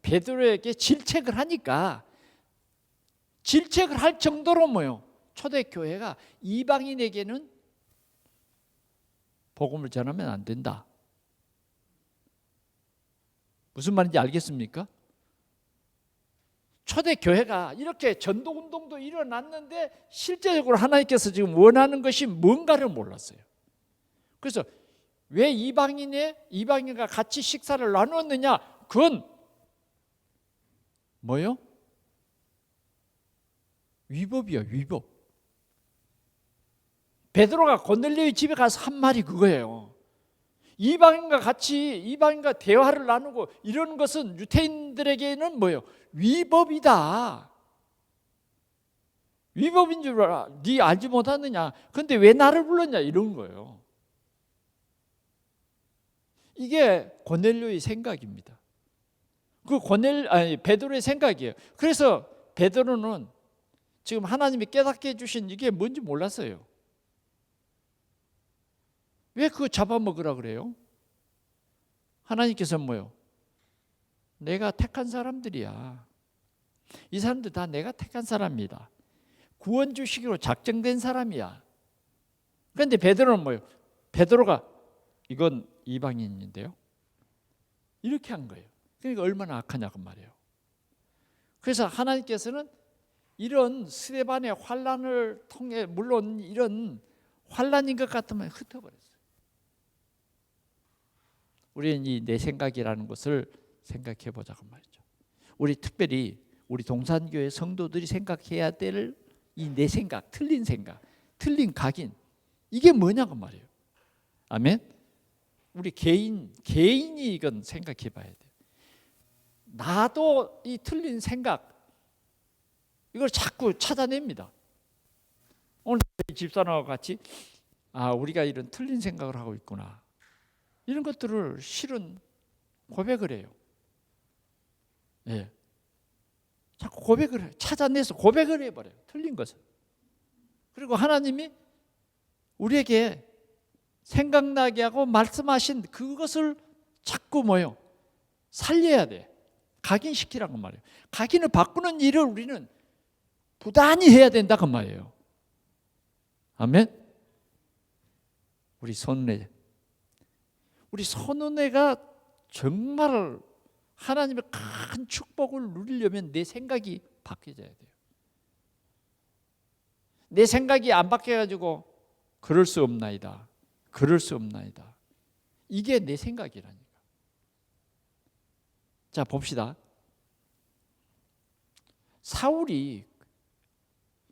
베드로에게 질책을 하니까, 질책을 할 정도로 뭐예요? 초대교회가 이방인에게는 복음을 전하면 안 된다. 무슨 말인지 알겠습니까? 초대교회가 이렇게 전도운동도 일어났는데 실제적으로 하나님께서 지금 원하는 것이 뭔가를 몰랐어요. 그래서 왜 이방인과 같이 식사를 나누었느냐? 그건 뭐요? 위법이요, 위법. 베드로가 고넬료의 집에 가서 한 말이 그거예요. 이방인과 대화를 나누고 이런 것은 유대인들에게는 뭐예요? 위법이다. 위법인 줄 알아. 네 알지 못하느냐? 근데 왜 나를 불렀냐? 이런 거예요. 이게 고넬료의 생각입니다. 베드로의 생각이에요. 그래서 베드로는 지금 하나님이 깨닫게 해주신 이게 뭔지 몰랐어요. 왜 그거 잡아먹으라 그래요? 하나님께서 뭐요? 내가 택한 사람들이야. 이 사람들 다 내가 택한 사람이다. 구원 주시기로 작정된 사람이야. 그런데 베드로는 뭐요? 베드로가 이건 이방인인데요. 이렇게 한 거예요. 그러니까 얼마나 악하냐고 말이에요. 그래서 하나님께서는 이런 스데반의 환난을 통해, 물론 이런 환난인 것 같으면 흩어버렸어요. 우리는 이 내 생각이라는 것을 생각해 보자고 말이죠. 우리 특별히 우리 동산교회 성도들이 생각해야 될 이 내 생각, 틀린 각인, 이게 뭐냐고 말이에요. 아멘. 우리 개인이 이건 생각해 봐야 돼요. 나도 이 틀린 생각 이걸 자꾸 찾아냅니다. 오늘 집사람과 같이 우리가 이런 틀린 생각을 하고 있구나. 이런 것들을 실은 고백을 해요. 예. 자꾸 고백을 해요. 찾아내서 고백을 해버려요. 틀린 것을. 그리고 하나님이 우리에게 생각나게 하고 말씀하신 그것을 자꾸 살려야 돼. 각인시키라고 말이에요. 각인을 바꾸는 일을 우리는 부단히 해야 된다고 말이에요. 아멘. 우리 손은혜가 정말 하나님의 큰 축복을 누리려면 내 생각이 바뀌어져야 돼요. 내 생각이 안 바뀌어가지고 그럴 수 없나이다. 이게 내 생각이라니까. 자, 봅시다. 사울이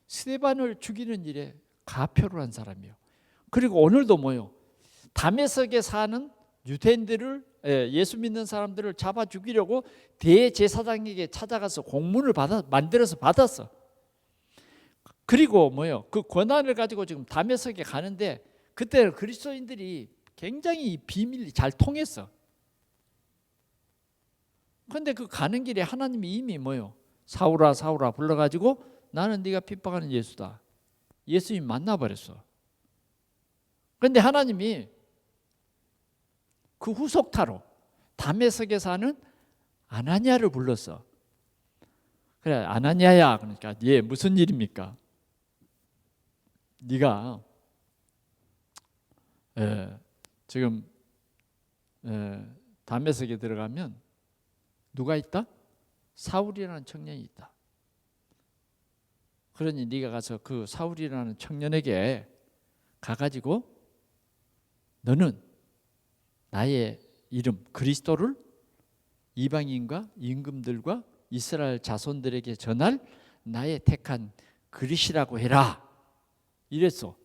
스데반을 죽이는 일에 가표를 한 사람이에요. 그리고 오늘도 다메섹에 사는 유대인들을 예수 믿는 사람들을 잡아 죽이려고 대제사장에게 찾아가서 공문을 만들어서 받았어. 그리고 그 권한을 가지고 지금 다메섹에 가는데 그때 그리스도인들이 굉장히 비밀이 잘 통했어. 그런데 그 가는 길에 하나님이 이미 사울아 불러가지고 나는 네가 핍박하는 예수다. 예수님 만나버렸어. 그런데 하나님이 그 후속타로 다메섹에 사는 아나니아를 불렀어. 그래, 아나니아야. 그러니까 무슨 일입니까? 네가 지금 다메섹에 들어가면 누가 있다? 사울이라는 청년이 있다. 그러니 네가 가서 그 사울이라는 청년에게 가가지고 너는 나의 이름 그리스도를 이방인과 임금들과 이스라엘 자손들에게 전할 나의 택한 그리스라고 해라. 이랬어.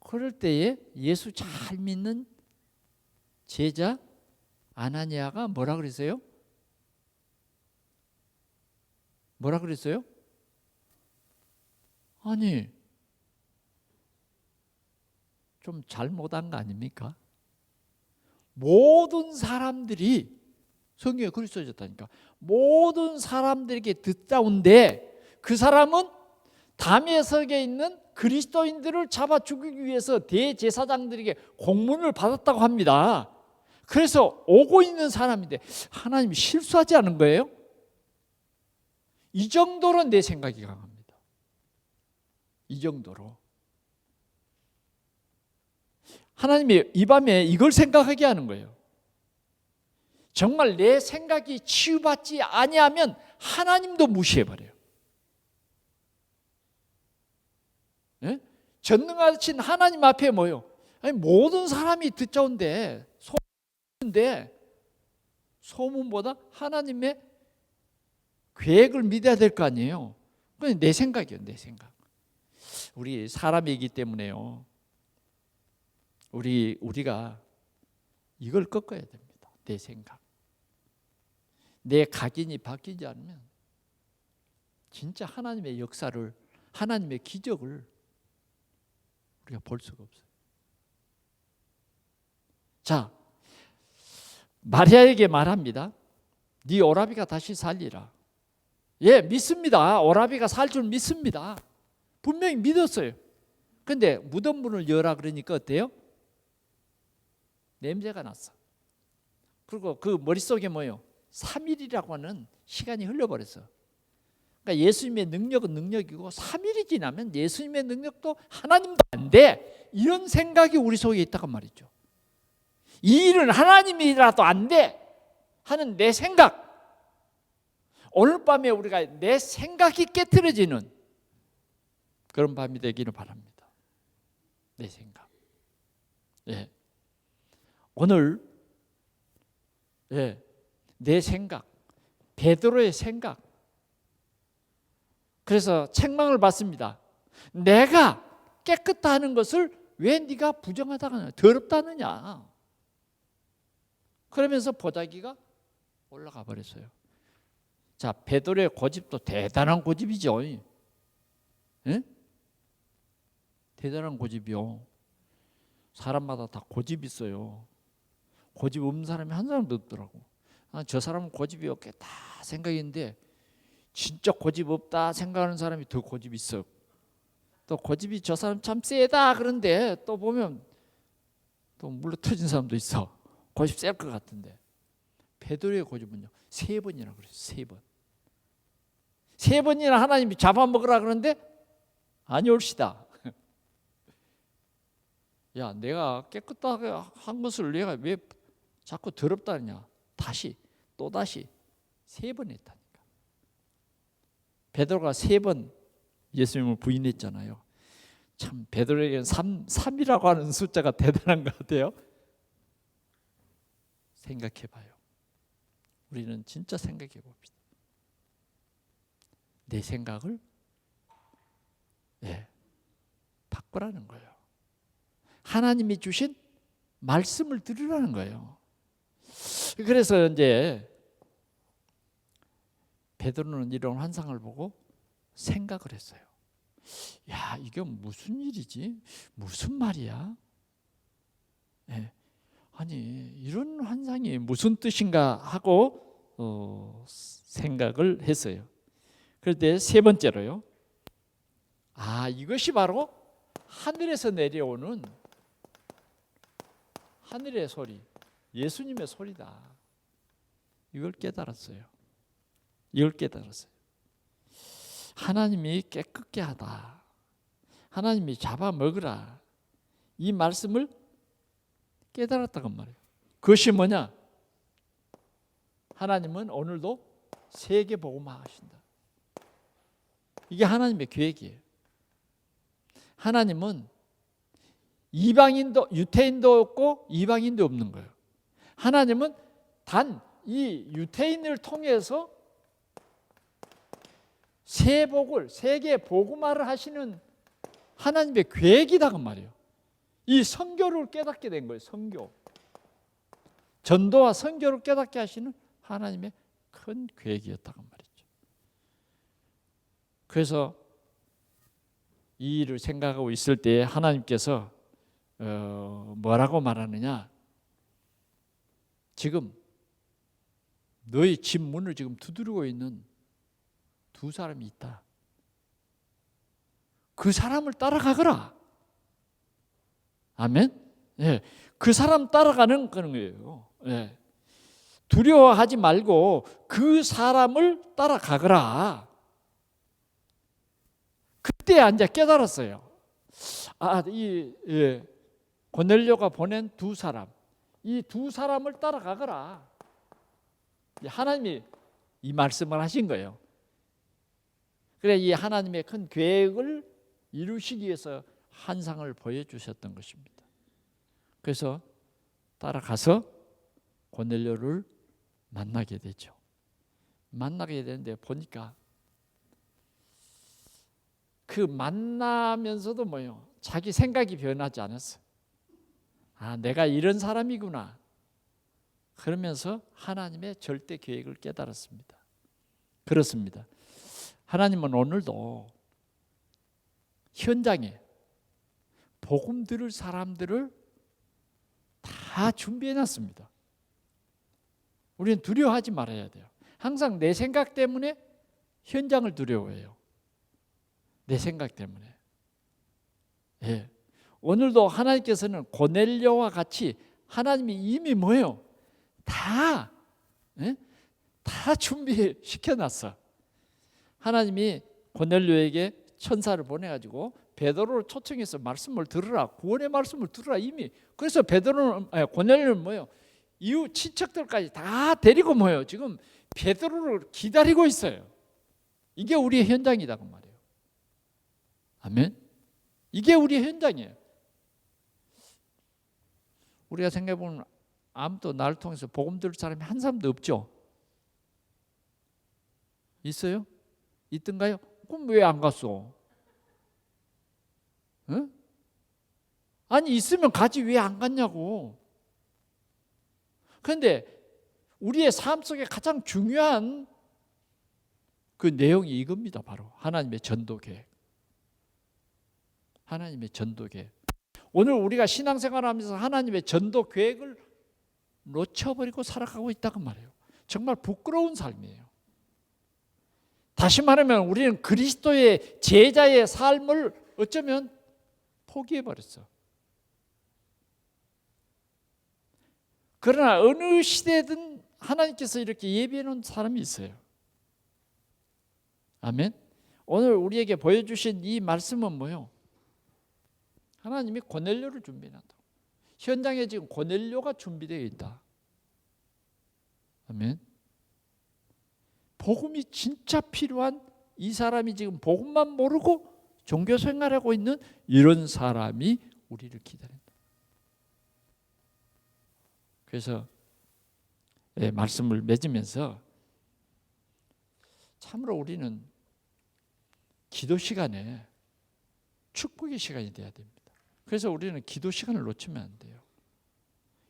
그럴 때에 예수 잘 믿는 제자 아나니아가 뭐라 그랬어요? 아니, 좀 잘못한 거 아닙니까? 모든 사람들이 성경에 그렇게 써졌다니까. 모든 사람들에게 듣자온데 그 사람은 다메섹에 있는 그리스도인들을 잡아 죽이기 위해서 대제사장들에게 공문을 받았다고 합니다. 그래서 오고 있는 사람인데 하나님이 실수하지 않은 거예요? 이 정도로 내 생각이 강합니다. 이 정도로. 하나님이 이 밤에 이걸 생각하게 하는 거예요. 정말 내 생각이 치유받지 아니하면 하나님도 무시해버려요. 예? 전능하신 하나님 앞에 모든 사람이 듣자온데 소문인데 소문보다 하나님의 계획을 믿어야 될 거 아니에요. 그건 내 생각이에요. 내 생각. 우리 사람이기 때문에요. 우리가 이걸 꺾어야 됩니다. 내 생각. 내 각인이 바뀌지 않으면 진짜 하나님의 역사를, 하나님의 기적을 우리가 볼 수가 없어요. 자, 마리아에게 말합니다. 네 오라비가 다시 살리라. 예, 믿습니다. 오라비가 살 줄 믿습니다. 분명히 믿었어요. 근데 무덤 문을 열라 그러니까 어때요? 냄새가 났어. 그리고 그 머릿속에 3일이라고 하는 시간이 흘러버렸어. 그러니까 예수님의 능력은 능력이고 3일이 지나면 예수님의 능력도 하나님도 안 돼. 이런 생각이 우리 속에 있다고 말이죠. 이 일은 하나님이라도 안 돼 하는 내 생각. 오늘 밤에 우리가 내 생각이 깨트려지는 그런 밤이 되기를 바랍니다. 내 생각. 예. 오늘 내 생각, 베드로의 생각. 그래서 책망을 받습니다. 내가 깨끗하는 것을 왜 네가 부정하다가 더럽다느냐. 그러면서 보자기가 올라가 버렸어요. 자, 베드로의 고집도 대단한 고집이죠. 예? 대단한 고집이요. 사람마다 다 고집이 있어요. 고집 없는 사람이 한 사람도 없더라고. 저 사람은 고집이 없겠다 생각했는데 진짜 고집 없다 생각하는 사람이 더 고집이 있어. 또 고집이 저 사람 참 세다 그런데 또 보면 또 물러 터진 사람도 있어. 고집 셀 것 같은데. 베드로의 고집은요 3번이나 그랬어요. 3번. 3번이나 하나님이 잡아먹으라 그러는데 아니올시다. 야, 내가 깨끗하게 한 것을 내가 왜 자꾸 더럽다느냐. 다시 또다시 3번 했다니까. 베드로가 3번 예수님을 부인했잖아요. 참 베드로에게는 3이라고 하는 숫자가 대단한 것 같아요. 생각해 봐요. 우리는 진짜 생각해 봅시다. 내 생각을 바꾸라는 거예요. 하나님이 주신 말씀을 들으라는 거예요. 그래서 이제 베드로는 이런 환상을 보고 생각을 했어요. 야, 이게 무슨 일이지? 무슨 말이야? 아니, 이런 환상이 무슨 뜻인가 하고 생각을 했어요. 그런데 3번째로요. 이것이 바로 하늘에서 내려오는 하늘의 소리, 예수님의 소리다. 이걸 깨달았어요. 하나님이 깨끗게 하다. 하나님이 잡아먹으라. 이 말씀을 깨달았다고 말이에요. 그것이 뭐냐? 하나님은 오늘도 세계 복음화 하신다. 이게 하나님의 계획이에요. 하나님은 이방인도 유태인도 없고 이방인도 없는 거예요. 하나님은 단 이 유태인을 통해서 세계 복음화를 하시는 하나님의 계획이다 그 말이에요. 이 선교를 깨닫게 된 거예요. 선교. 전도와 선교를 깨닫게 하시는 하나님의 큰 계획이었다고 말이죠. 그래서 이 일을 생각하고 있을 때 하나님께서 뭐라고 말하느냐? 지금 너희 집 문을 지금 두드리고 있는 2 사람이 있다. 그 사람을 따라가거라. 아멘. 그 사람 따라가는 거예요. 두려워하지 말고 그 사람을 따라가거라. 그때 이제 깨달았어요. 고넬료가 보낸 2 사람, 이 2 사람을 따라가거라. 하나님이 이 말씀을 하신 거예요. 그래, 이 하나님의 큰 계획을 이루시기 위해서 환상을 보여주셨던 것입니다. 그래서 따라가서 고넬료를 만나게 되죠. 만나게 되는데 보니까 그 만나면서도 뭐예요? 자기 생각이 변하지 않았어요. 내가 이런 사람이구나. 그러면서 하나님의 절대 계획을 깨달았습니다. 그렇습니다. 하나님은 오늘도 현장에 복음 들을 사람들을 다 준비해 놨습니다. 우리는 두려워하지 말아야 돼요. 항상 내 생각 때문에 현장을 두려워해요. 내 생각 때문에. 오늘도 하나님께서는 고넬료와 같이 하나님이 이미 뭐예요? 다 준비시켜 놨어. 하나님이 고넬료에게 천사를 보내가지고 베드로를 초청해서 말씀을 들으라, 구원의 말씀을 들으라 이미. 그래서 고넬료는 뭐예요? 이웃 친척들까지 다 데리고 뭐예요? 지금 베드로를 기다리고 있어요. 이게 우리의 현장이다 그 말이에요. 아멘. 이게 우리의 현장이에요. 우리가 생각해보면 아무도 나를 통해서 복음 들을 사람이 한 사람도 없죠. 있어요? 있던가요? 그럼 왜 안 갔어? 응? 아니 있으면 가지 왜 안 갔냐고. 그런데 우리의 삶 속에 가장 중요한 그 내용이 이겁니다. 바로 하나님의 전도 계획. 하나님의 전도 계획. 오늘 우리가 신앙생활하면서 하나님의 전도 계획을 놓쳐버리고 살아가고 있다고 말해요. 정말 부끄러운 삶이에요. 다시 말하면 우리는 그리스도의 제자의 삶을 어쩌면 포기해버렸어. 그러나 어느 시대든 하나님께서 이렇게 예비해 놓은 사람이 있어요. 아멘. 오늘 우리에게 보여주신 이 말씀은 뭐예요? 하나님이 고넬료를 준비한다. 현장에 지금 고넬료가 준비되어 있다. 아멘. 복음이 진짜 필요한 이 사람이 지금 복음만 모르고 종교 생활하고 있는 이런 사람이 우리를 기다린다. 그래서 말씀을 맺으면서 참으로 우리는 기도 시간에 축복의 시간이 돼야 됩니다. 그래서 우리는 기도 시간을 놓치면 안 돼요.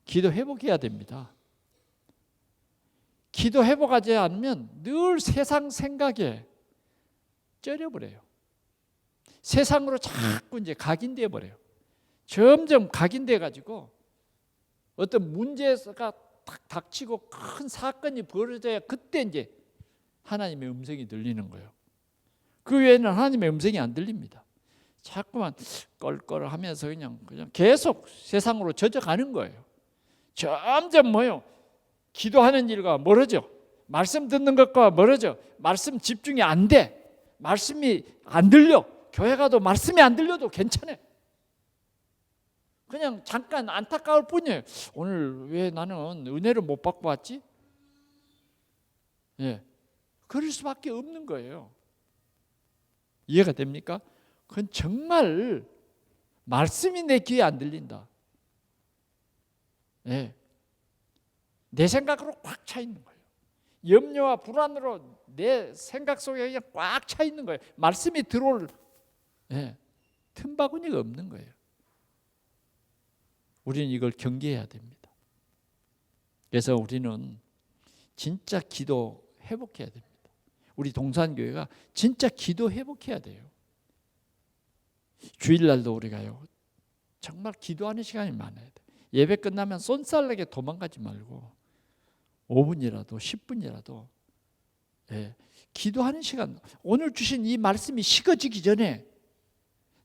기도 회복해야 됩니다. 기도 회복하지 않으면 늘 세상 생각에 쩔여버려요. 세상으로 자꾸 이제 각인되어 버려요. 점점 각인돼 가지고 어떤 문제가 딱 닥치고 큰 사건이 벌어져야 그때 이제 하나님의 음성이 들리는 거예요. 그 외에는 하나님의 음성이 안 들립니다. 자꾸만 껄껄하면서 그냥 계속 세상으로 젖어가는 거예요. 점점 뭐요? 기도하는 일과 멀어져. 말씀 듣는 것과 멀어져. 말씀 집중이 안 돼. 말씀이 안 들려. 교회 가도 말씀이 안 들려도 괜찮아. 그냥 잠깐 안타까울 뿐이에요. 오늘 왜 나는 은혜를 못 받고 왔지? 예, 그럴 수밖에 없는 거예요. 이해가 됩니까? 그건 정말 말씀이 내 귀에 안 들린다. 예, 내 생각으로 꽉 차 있는 거예요. 염려와 불안으로 내 생각 속에 그냥 꽉 차 있는 거예요. 말씀이 들어올 틈바구니가 없는 거예요. 우리는 이걸 경계해야 됩니다. 그래서 우리는 진짜 기도 회복해야 됩니다. 우리 동산교회가 진짜 기도 회복해야 돼요. 주일날도 우리가요 정말 기도하는 시간이 많아야 돼. 예배 끝나면 쏜살나게 도망가지 말고 5분이라도 10분이라도 기도하는 시간. 오늘 주신 이 말씀이 식어지기 전에,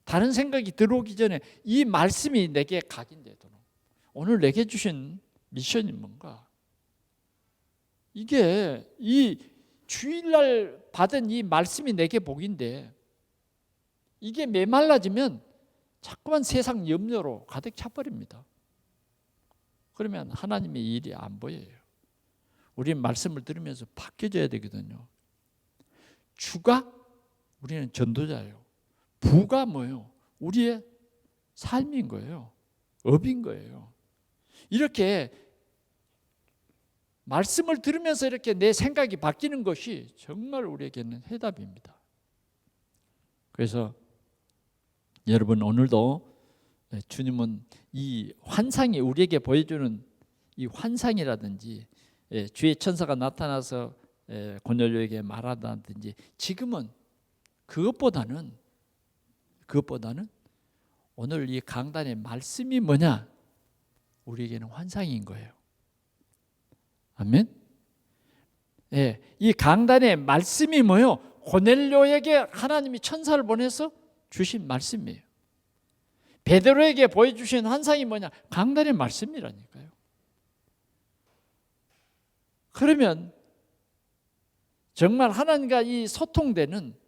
다른 생각이 들어오기 전에 이 말씀이 내게 각인되도록. 오늘 내게 주신 미션이 뭔가? 이게 이 주일날 받은 이 말씀이 내게 복인데, 이게 메말라지면 자꾸만 세상 염려로 가득 차버립니다. 그러면 하나님의 일이 안 보여요. 우리는 말씀을 들으면서 바뀌어져야 되거든요. 주가 우리는 전도자예요. 부가 뭐예요? 우리의 삶인 거예요. 업인 거예요. 이렇게 말씀을 들으면서 이렇게 내 생각이 바뀌는 것이 정말 우리에게는 해답입니다. 그래서 여러분, 오늘도 주님은 이 환상이 우리에게 보여주는 이 환상이라든지 주의 천사가 나타나서 고넬료에게 말하다든지, 지금은 그것보다는 오늘 이 강단의 말씀이 뭐냐? 우리에게는 환상인 거예요. 아멘. 이 강단의 말씀이 뭐요? 고넬료에게 하나님이 천사를 보내서 주신 말씀이에요. 베드로에게 보여주신 환상이 뭐냐? 강단의 말씀이라니까요. 그러면 정말 하나님과 이 소통되는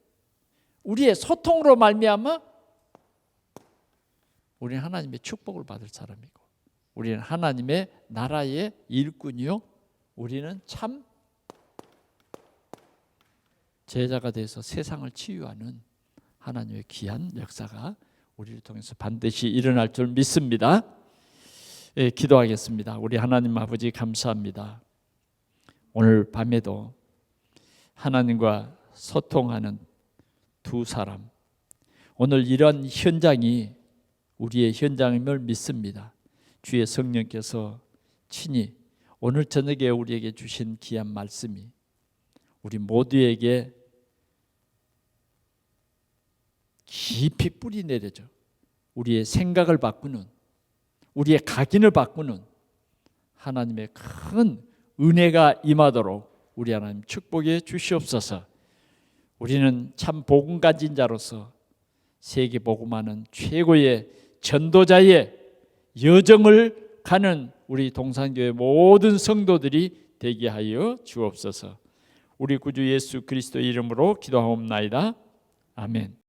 우리의 소통으로 말미암아 우리는 하나님의 축복을 받을 사람이고, 우리는 하나님의 나라의 일꾼이요, 우리는 참 제자가 돼서 세상을 치유하는 하나님의 귀한 역사가 우리를 통해서 반드시 일어날 줄 믿습니다. 기도하겠습니다. 우리 하나님 아버지, 감사합니다. 오늘 밤에도 하나님과 소통하는 두 사람, 오늘 이런 현장이 우리의 현장임을 믿습니다. 주의 성령께서 친히 오늘 저녁에 우리에게 주신 귀한 말씀이 우리 모두에게 깊이 뿌리 내려져 우리의 생각을 바꾸는, 우리의 각인을 바꾸는 하나님의 큰 은혜가 임하도록 우리 하나님 축복해 주시옵소서. 우리는 참 복음 가진 자로서 세계 복음하는 최고의 전도자의 여정을 가는 우리 동산교회 모든 성도들이 되게 하여 주옵소서. 우리 구주 예수 그리스도 이름으로 기도하옵나이다. 아멘.